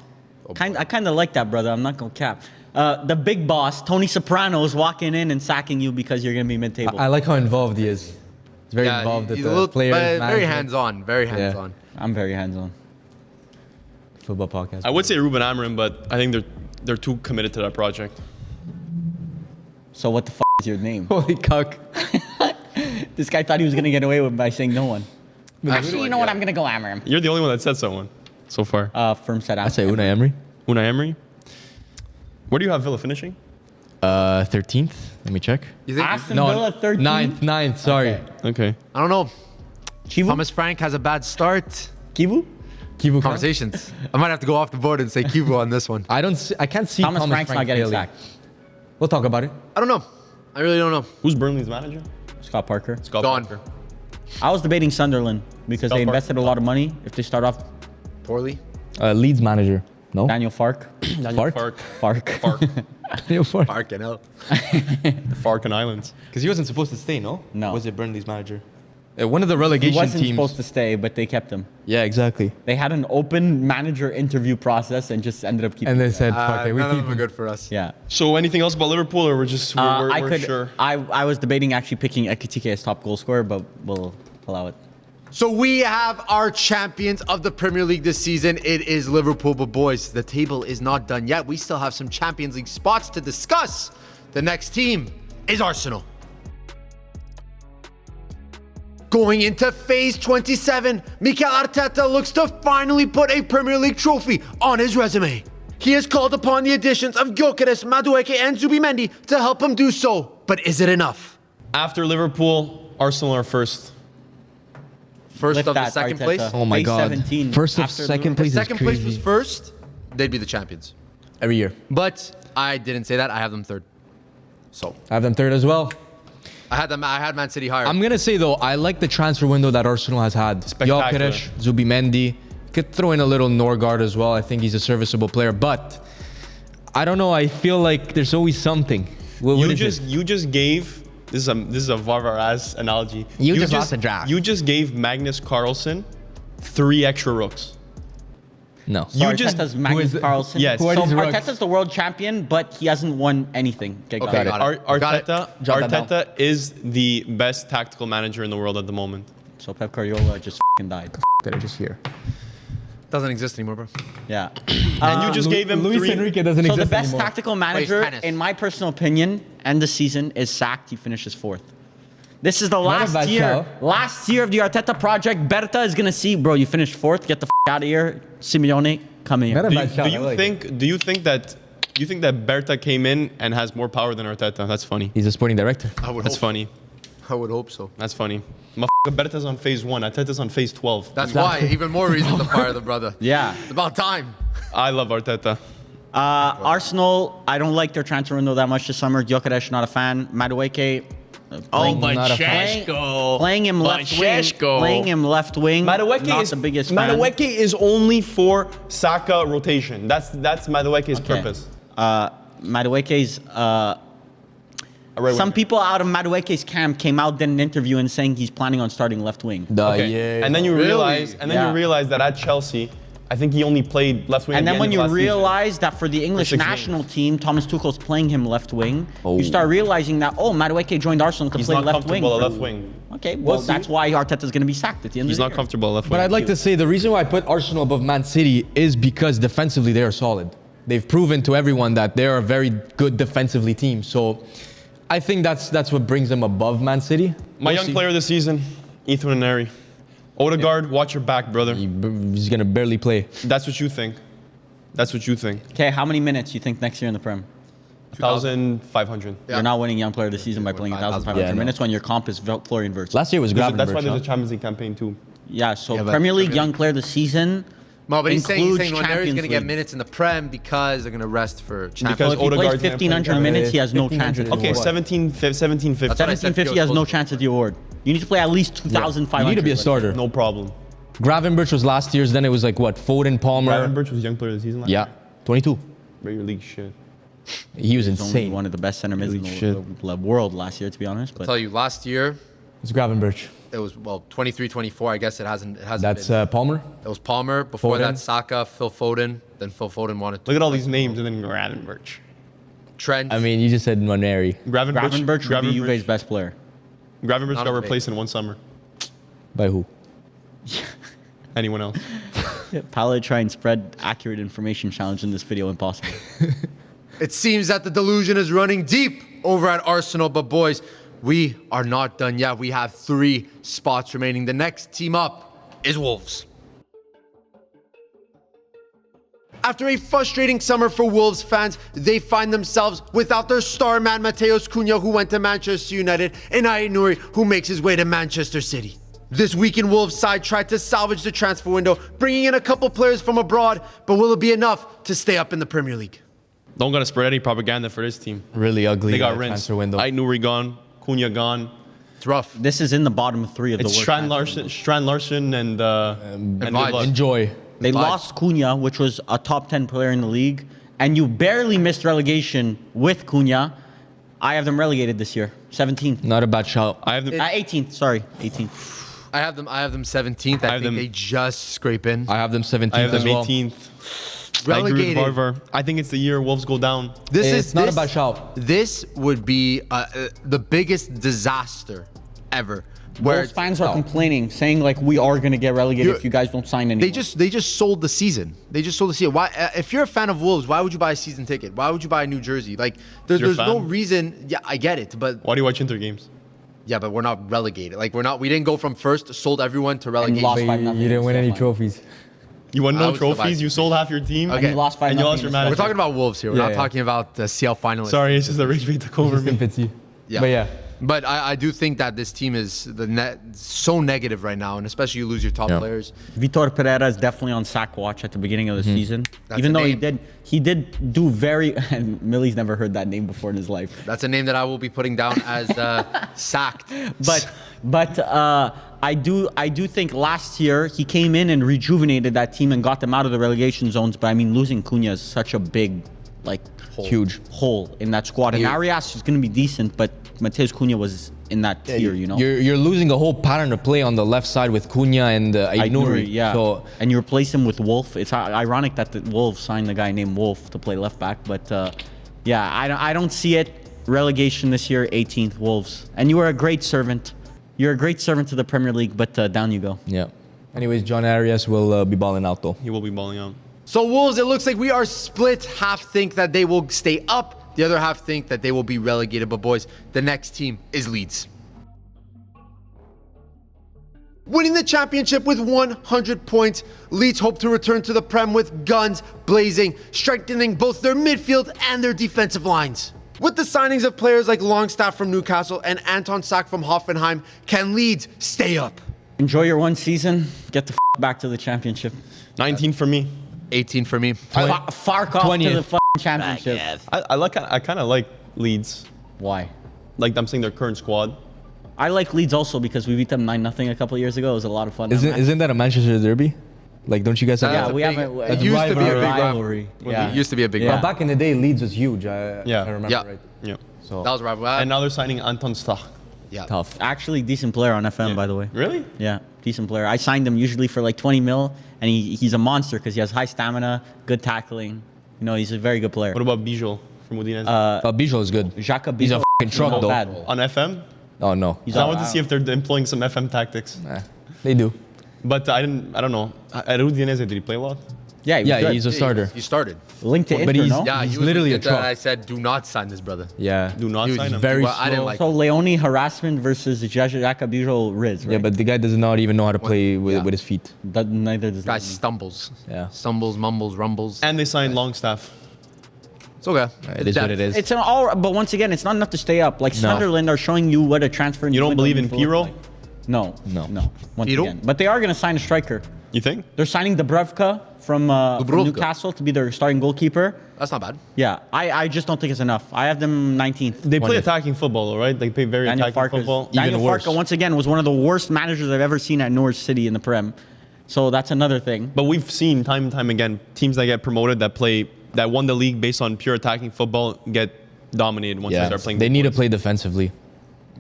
I kind of like that, brother. I'm not going to cap. The big boss, Tony Soprano, is walking in and sacking you because you're going to be mid-table. I like how involved he is. He's very involved with he's a the little- players. but very management. hands-on. Very hands-on. I'm very hands-on. Football podcast. I would say Ruben Amorim, but I think they're too committed to that project. So what the f*** is your name? Holy cuck. This guy thought he was going to get away with by saying no one. Actually, you know what? I'm going to go Amarim. You're the only one that said someone so far. Firm said I say Unai Emery. Unai Emery. Where do you have Villa finishing? 13th. Let me check. You think? Aston Villa 13. 9th. Sorry. Okay. I don't know. Chivu? Thomas Frank has a bad start. Kivu? Kivu Conversations. I might have to go off the board and say Cubo on this one. I can't see Thomas Frank's not getting failing. sacked. We'll talk about it. I don't know. I really don't know. Who's Burnley's manager? Scott Parker. Scott Gone. Parker. I was debating Sunderland because Scott they Parker. invested a lot of money. If they start off Poorly. Leeds manager. No? Daniel Fark. Daniel Fark? Fark. Fark. Fark. Daniel Fark. Parking out. Fark and Islands. Because he wasn't supposed to stay, no? No. Was it Burnley's manager? One of the He relegation wasn't teams. supposed to stay, but they kept him. Yeah, exactly. They had an open manager interview process and just ended up keeping And they him. said, fuck it, we None of keep them are him. good for us. Yeah. So anything else about Liverpool, or we're just we're sure? I was debating actually picking Ekitike as top goal scorer, but we'll allow it. So we have our champions of the Premier League this season. It is Liverpool, but boys, the table is not done yet. We still have some Champions League spots to discuss. The next team is Arsenal. Going into phase 27, Mikel Arteta looks to finally put a Premier League trophy on his resume. He has called upon the additions of Gyökeres, Madueke, and Zubimendi to help him do so. But is it enough? After Liverpool, Arsenal are first. First Lift of the that, second Arteta. place? Oh my Phase God. 17 First of after second the- place is Second place was crazy. first, they'd be the champions. Every year. But I didn't say that. I have them third. So I have them third as well. I had Man City higher. I'm going to say, though, I like the transfer window that Arsenal has had. Spectacular. Gyökeres, Zubimendi. Could throw in a little Norgard as well. I think he's a serviceable player. But I don't know. I feel like there's always something. What You is just it? you just gave this is a Varvar ass analogy. You just lost the draft. You just gave Magnus Carlsen 3 extra rooks. No. You Arteta's just Magnus who is- Carlsen. yes. Who are So these rooks? Arteta's the world champion, but he hasn't won anything. Okay, got Okay, it. got it. Got it. Jot that Arteta is the best tactical manager in the world at the moment. So Pep Guardiola just f***ing died. Did I just hear? Doesn't exist anymore, bro. Yeah. And you just gave him Luis 3. Enrique doesn't So exist the best anymore. tactical manager, tennis. in my personal opinion, end the season is sacked. He finishes 4th. This is the Not a last bad year. show. Last year of the Arteta project. Berta is gonna see, bro. You finished 4th. Get the out of here. Simeone, come here. Not a Do bad shout. I you like it. think that Berta came in and has more power than Arteta? That's funny. He's a sporting director. That's funny. I would hope so. That's funny. Berta's on phase 1. Arteta's on phase 12. That's why, even more reason to fire the brother. Yeah. It's about time. I love Arteta. Arsenal, I don't like their transfer window that much this summer. Gyökeres, not a fan. Madueke. Not a fan. Playing him left wing. Playing him left wing. Madueke not is the biggest fan. Madueke is only for Saka rotation. That's Madueke's Okay. purpose. Madueke's. Right Some winger. people out of Madueke's camp came out, did an interview, and saying he's planning on starting left wing. Okay. Yeah. And then you Really? realize, Yeah. that at Chelsea, I think he only played left wing. And at then the when end you of last season. realize that for the English 6 national team, Thomas Tuchel's playing him left wing, Oh. you start realizing that, Madueke joined Arsenal to He's play not left wing. comfortable at left wing. Okay, well, that's why Arteta's going to be sacked at the end He's of the not year. comfortable at left wing. But I'd like to say the reason why I put Arsenal above Man City is because defensively they are solid. They've proven to everyone that they're a very good defensively team. So I think that's what brings them above Man City. My We'll young see. player this season, Ethan Neri. Odegaard, watch your back, brother. He's gonna barely play. That's what you think. That's what you think. Okay, how many minutes you think next year in the Prem? 1,500. Yeah. You're not winning Young Player of the Season by playing 1,500 Yeah, no. minutes when your comp is Florian Wirtz. Last year was That's why Gravenberch. there's a huh? Champions League campaign too. Yeah, so Yeah, but Premier League Premier Young Player of the Season No, but he's saying includes when Neri's going to get Champions minutes in the Prem because they're going to rest for Because Champions So if he plays Odegaard can't 1,500 play. minutes, he has no chance at the 1,500. Okay, award. 1750. That's what I said. 1,750 has no chance at the award. You need to play at least 2,500. You need to be a starter. No problem. Gravenberch was last year's. Then it was like what? Foden, Palmer. Gravenberch was young player of the season last Yeah, 22. Premier League shit. He was He's only insane. one of the best center mids in Shit. the world last year, to be honest. I'll But tell you, last year, It's Gravenberch. it was, 23, 24. I guess it hasn't That's been. Palmer. It was Palmer. Before Foden. that, Saka, Phil Foden. Then Phil Foden wanted to. Look at all these names and then Gravenberch. Trent. I mean, you just said Moneri. Gravenberch would be Juve's best player. Gravenberch Not got a replaced in one summer. By who? Anyone else? Paolo try and spread accurate information challenge in this video impossible. It seems that the delusion is running deep over at Arsenal, but boys, we are not done yet. We have 3 spots remaining. The next team up is Wolves. After a frustrating summer for Wolves fans, they find themselves without their star man Mateus Cunha, who went to Manchester United, and Ait Nouri, who makes his way to Manchester City. This weekend, Wolves side tried to salvage the transfer window, bringing in a couple players from abroad, but will it be enough to stay up in the Premier League? Don't gotta spread any propaganda for this team. Really ugly. They got rinsed. transfer window. Ait Nouri gone. Cunha gone. It's rough. This is in the bottom 3 of It's the worst. Strand transfer Larson and Vibes. Vibes. Enjoy. They Vibes. lost Cunha, which was a top 10 player in the league, and you barely missed relegation with Cunha. I have them relegated this year, 17th. Not a bad shout. I have them. 18th, sorry, 18th. I have them 17th. I have think them- they just scrape in. I have them 17th I have them as well. 18th. I agree Relegated. with Varvar. I think it's the year Wolves go down. This It's is not this, a bad shout. This would be the biggest disaster ever. Where Wolves fans are complaining, saying like we are going to get relegated You're- if you guys don't sign anyone. they just sold the season. They just sold the season. Why? If you're a fan of Wolves, why would you buy a season ticket? Why would you buy a new jersey? Like You're a there's no fan? reason. Yeah, I get it, but Why do you watch Inter games? yeah, but we're not relegated. Like we're not. We didn't go from first, sold everyone to and relegation. lost But 5-0. you didn't win any That's fine. trophies. You won I no would still buy trophies. You sold half your team. Okay. And you lost 5-0. And you lost your manager. We're talking about Wolves here. We're Yeah, not yeah. talking about CL finalists. Sorry, it's just the rage bait took over me. Sympathy. Yeah. But yeah. But I do think that this team is so negative right now, and especially you lose your top Yeah. players. Vitor Pereira is definitely on sack watch at the beginning of the season. That's Even a though name. he did do very, and Millie's never heard that name before in his life. That's a name that I will be putting down as sacked. But I do think last year he came in and rejuvenated that team and got them out of the relegation zones. But I mean, losing Cunha is such a big, like, Huge. hole in that squad. And Arias is going to be decent, but Mateus Cunha was in that tier, you know? You're losing a whole pattern of play on the left side with Cunha and Aït-Nouri. Yeah. So And you replace him with Wolf. It's ironic that the Wolves signed the guy named Wolf to play left back, but yeah, I don't see it. Relegation this year, 18th, Wolves. And you are a great servant. You're a great servant to the Premier League, but down you go. yeah. Anyways, John Arias will be balling out though. He will be balling out. So Wolves, it looks like we are split. Half think that they will stay up. The other half think that they will be relegated. But boys, the next team is Leeds. Winning the championship with 100 points, Leeds hope to return to the Prem with guns blazing, strengthening both their midfield and their defensive lines. With the signings of players like Longstaff from Newcastle and Anton Sak from Hoffenheim, can Leeds stay up? Enjoy your one season. Get the back to the championship. 19 for me. 18 for me. Fark off to 20th. the championship. I kind of like Leeds. Why? Like I'm saying their current squad. I like Leeds also because we beat them 9-0 a couple of years ago. It was a lot of fun. Isn't that a Manchester derby? Like, don't you guys have Yeah, That's a we big- haven't. it used to be a big rivalry. Yeah. It used to be a big Yeah. rivalry. Back in the day, Leeds was huge. I Yeah. remember Yeah. right. Yeah. So That was a rivalry. And now they're signing Anton Stach. Yeah. Tough. Actually, decent player on FM, by the way. Really? Yeah, decent player. I signed him usually for like 20 mil, and he's a monster because he has high stamina, good tackling. You know, he's a very good player. What about Bijol from Udinese? but Bijol is good. Xhaka He's a Bijol, fucking truck not though. bad. On FM? Oh no, He's I all want to see if they're employing some FM tactics. they do. But I don't know. At Udinese, did he play a lot? Yeah, he was Yeah, good. he's a starter. He started. linked to Inter, But he's- no? Yeah, He's he was literally linked a to- truck. I said, do not sign this brother. Yeah. Do not He was sign him. very Well, I didn't slow. like So Leone harassment versus Xhaka Bijol Riz, right? Yeah, but the guy does not even know how to play with, Yeah. with his feet. Neither does Guy stumbles. Yeah. Stumbles, mumbles, rumbles. And they signed Longstaff. It's okay. It is what it is. It's an all, but once again, it's not enough to stay up. Like Sunderland are showing you what a transfer. You don't window believe in needs to look Piro? like. No. Once Piro? again, but they are going to sign a striker. You think? They're signing Dubravka from Dubravka. Newcastle to be their starting goalkeeper. That's not bad. Yeah, I just don't think it's enough. I have them 19th. They play 20th. attacking football, though, right? They play very Daniel attacking football. Daniel Even worse. Farke, once again, was one of the worst managers I've ever seen at Norwich City in the Prem. So that's another thing. But we've seen time and time again teams that get promoted that won the league based on pure attacking football get dominated once they Yeah, start playing. they big need to boys. play defensively.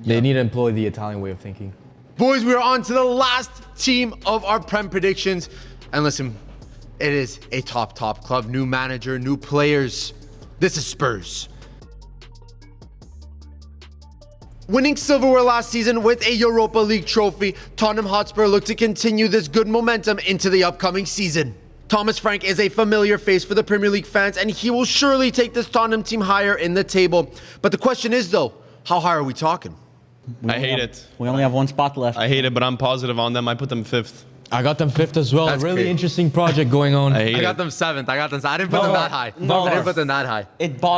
They need to employ the Italian way of thinking. Boys, we are on to the last team of our Prem predictions. And listen, it is a top club. New manager, new players. This is Spurs. Winning silverware last season with a Europa League trophy, Tottenham Hotspur look to continue this good momentum into the upcoming season. Thomas Frank is a familiar face for the Premier League fans, and he will surely take this Tottenham team higher in the table. But the question is, though, how high are we talking? I hate it. We only have one spot left. I hate it, but I'm positive on them. I put them 5th. I got them 5th as well. That's A really crazy. interesting project going on. I hate I it. got them 7th. I didn't put them that high. No. I didn't put them that high.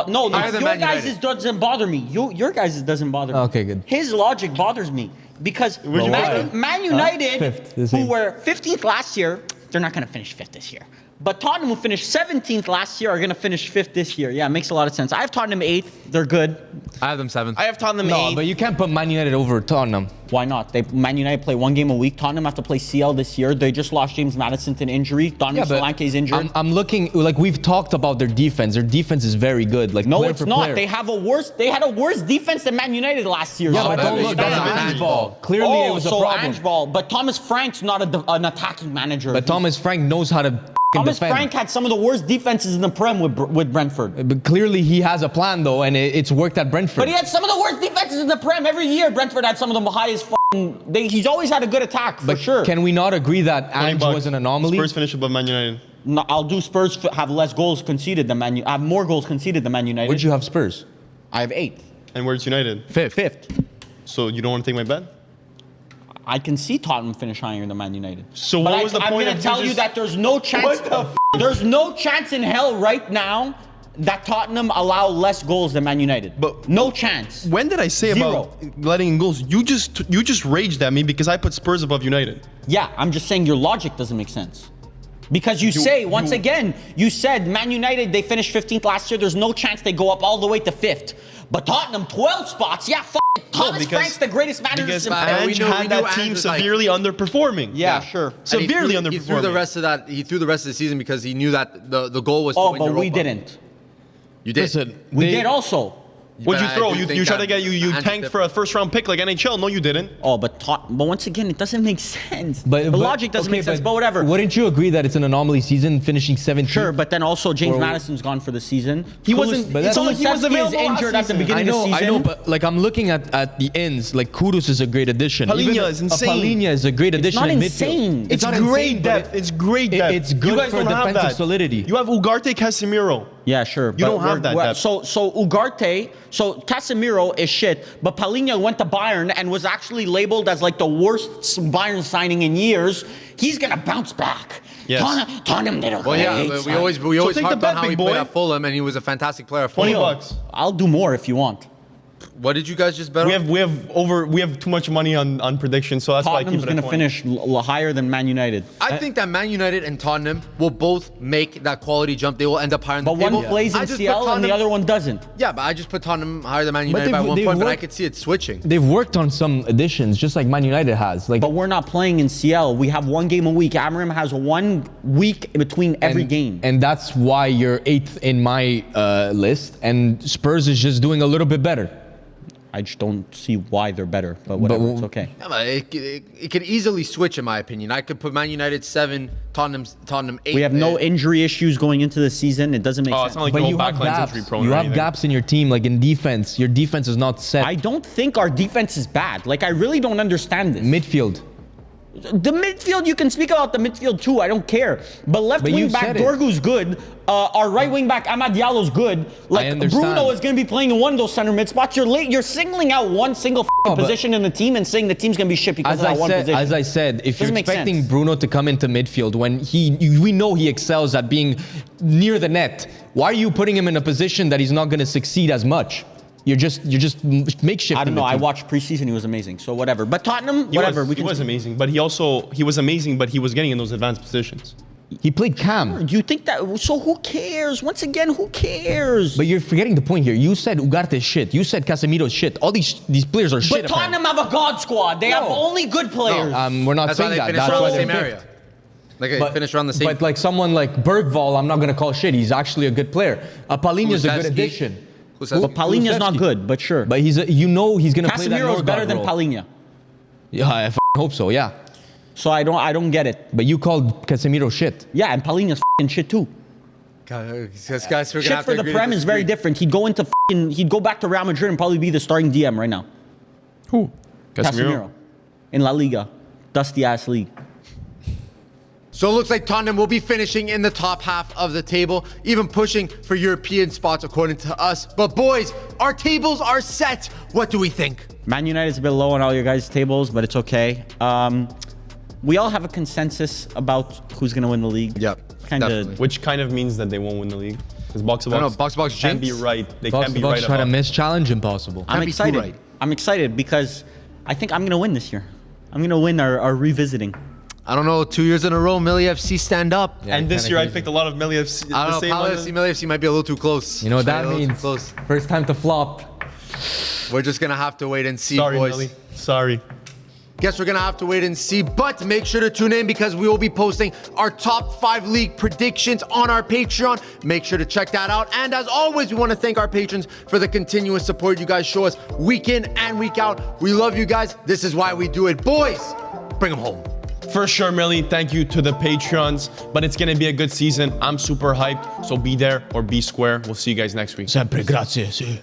No, Higher than your Man guys' United. doesn't bother me. Your guys' doesn't bother me. Okay, good. His logic bothers me because you put Man United, Fifth, the who same. were 15th last year, they're not going to finish 5th this year. But Tottenham, who finished 17th last year, are going to finish 5th this year. Yeah, it makes a lot of sense. I have Tottenham 8th. They're good. I have them 7th. I have Tottenham No, 8th. but you can't put Man United over Tottenham. Why not? Man United play one game a week. Tottenham have to play CL this year. They just lost James Madison to an injury. Dominic Solanke's injured. I'm looking, like we've talked about their defense. Their defense is very good. Like No, player it's for not. player. They had a worse defense than Man United last year. Yeah, So but I don't don't look, that's understand. Ange Ball. Clearly it was a problem. Ange Ball. But Thomas Frank's not an attacking manager. But Thomas Frank knows how to Thomas defend. Frank had some of the worst defenses in the Prem with Brentford. But clearly he has a plan though, and it's worked at Brentford. But he had some of the worst defenses in the Prem. Every year, Brentford had some of the highest he's always had a good attack, for But sure. can we not agree that Ange $20. was an anomaly? Spurs finish above Man United. No, I'll do Spurs have less goals conceded than Man United. Have more goals conceded than Man United. Would you have Spurs? I have 8th. And where's United? 5th. So you don't want to take my bet? I can see Tottenham finish higher than Man United. So But what was the I'm point going of to tell you just- that there's no chance. There's no chance in hell right now that Tottenham allow less goals than Man United. But- no chance. When did I say Zero. about letting in goals? You just raged at me because I put Spurs above United. Yeah, I'm just saying your logic doesn't make sense. Because you said Man United, they finished 15th last year. There's no chance they go up all the way to 5th. But Tottenham, 12 spots. Yeah, Thomas because- Frank's the greatest manager Because since Ange had that Ange team was like- severely underperforming. Yeah, sure. And he Severely threw- underperforming. He threw the rest of the season because he knew that the goal was to Oh, win but Europa. we didn't. You did. Listen, We did also. What'd you But I throw? do You think tried to that get you Andrew's tanked for a first round pick like NHL. No, you didn't. Oh, but once again, it doesn't make sense. But the logic doesn't make sense. But whatever. Wouldn't you agree that it's an anomaly season, finishing 17th? Sure, but then also James Or- Madison's gone for the season. He wasn't- but that's- it's not like he was Kulusevski is available last injured at the season. beginning of the season. I know, but like I'm looking at the ends. Like Kudus is a great addition. Palhinha Even is insane. Palhinha is a great addition not in insane. midfield. It's not great insane, but depth. It's great depth. It's good you guys for don't have defensive that. solidity. You have Ugarte, Casemiro. Yeah, sure. You don't have that depth. So Ugarte, so Casemiro is shit, but Palhinha went to Bayern and was actually labeled as like the worst Bayern signing in years. He's gonna bounce back. Yes. Tottenham did a Well, yeah, great but we always take the harped bet, on how big he boy. played at Fulham, and he was a fantastic player at $20 Fulham. bucks. I'll do more if you want. What did you guys just bet on? We have too much money on predictions, so that's why I keep Tottenham's it at gonna 20. finish higher than Man United. I think that Man United and Tottenham will both make that quality jump. They will end up higher in the But table. one plays I in just put CL and the Tottenham- other one doesn't. Yeah, but I just put Tottenham higher than Man But United by they've- 1 they've point, but I worked- could see it switching. They've worked on some additions, just like Man United has. Like, But we're not playing in CL. We have one game a week. Amarim has 1 week between every game. and that's why you're 8th in my list, and Spurs is just doing a little bit better. I just don't see why they're better, but whatever, it's okay. Yeah, but it could easily switch, in my opinion. I could put Man United 7, Tottenham 8. We have no injury issues going into the season. It doesn't make Oh, sense. it's not like But your you whole have backline's gaps. injury prone You or have anything. gaps in your team, like in defense. Your defense is not set. I don't think our defense is bad. Like, I really don't understand this. Midfield. The midfield, you can speak about the midfield too. I don't care. But left But wing you've back said it. Dorgu's good. Our right wing back Amad Diallo's good. Like understand. Bruno is going to be playing in one of those center mid spots. You're singling out one single but- position in the team and saying the team's going to be shit because As of that one position. I said, if you're Doesn't make expecting sense. Bruno to come into midfield when we know he excels at being near the net, why are you putting him in a position that he's not going to succeed as much? You're just makeshift. I don't know. I watched preseason. He was amazing. So whatever. But Tottenham, whatever. He was amazing, but he was amazing, but he was getting in those advanced positions. He played Cam. Do you think that? So who cares? Once again, who cares? But you're forgetting the point here. You said Ugarte is shit. You said Casemiro's shit. All these players are shit. But Tottenham have a god squad. They have only good players. We're not That's why saying they that. finished That's around why the they're same fifth. area. Like they finished around the same. But like someone like Bergvall, I'm not gonna call shit. He's actually a good player. Palhinha is a good Kulusevski. addition. Kulusevski. But Palhinha's not Kulusevski. good, but sure. But he's gonna play that Casemiro's Norgard better than role. Palhinha. Yeah, I hope so. Yeah. So I don't get it. But you called Casemiro shit. Yeah, and Palhinha's shit too. This guy's we're gonna Shit have for to the agree to Prem is very disagree. different. He'd go back to Real Madrid and probably be the starting DM right now. Who? Casemiro. In La Liga. Dusty ass league. So it looks like Tottenham will be finishing in the top half of the table, even pushing for European spots according to us. But boys, our tables are set. What do we think? Man United's a bit low on all your guys' tables, but it's okay. We all have a consensus about who's going to win the league. Yep, Kind definitely. of. Which kind of means that they won't win the league. Because box to I don't box, know, box to box can't be jinx? right. They Box can't to be box right try to about. miss challenge impossible. I'm Can't be too excited. right. I'm excited because I think I'm going to win this year. I'm going to win our revisiting. I don't know, 2 years in a row, Millie FC stand up. Yeah, And this kinda year I crazy. picked a lot of Millie FC. I the don't same know, Palo one. FC, Millie FC might be a little too close. You know what Might be that a little too means? Close. First time to flop. We're just gonna have to wait and see, Sorry, boys. Millie. Sorry. Guess we're gonna have to wait and see, but make sure to tune in because we will be posting our top 5 league predictions on our Patreon. Make sure to check that out. And as always, we want to thank our patrons for the continuous support you guys show us week in and week out. We love you guys. This is why we do it. Boys, bring them home. For sure, Millie. Thank you to the Patreons. But it's going to be a good season. I'm super hyped. So be there or be square. We'll see you guys next week. Sempre grazie.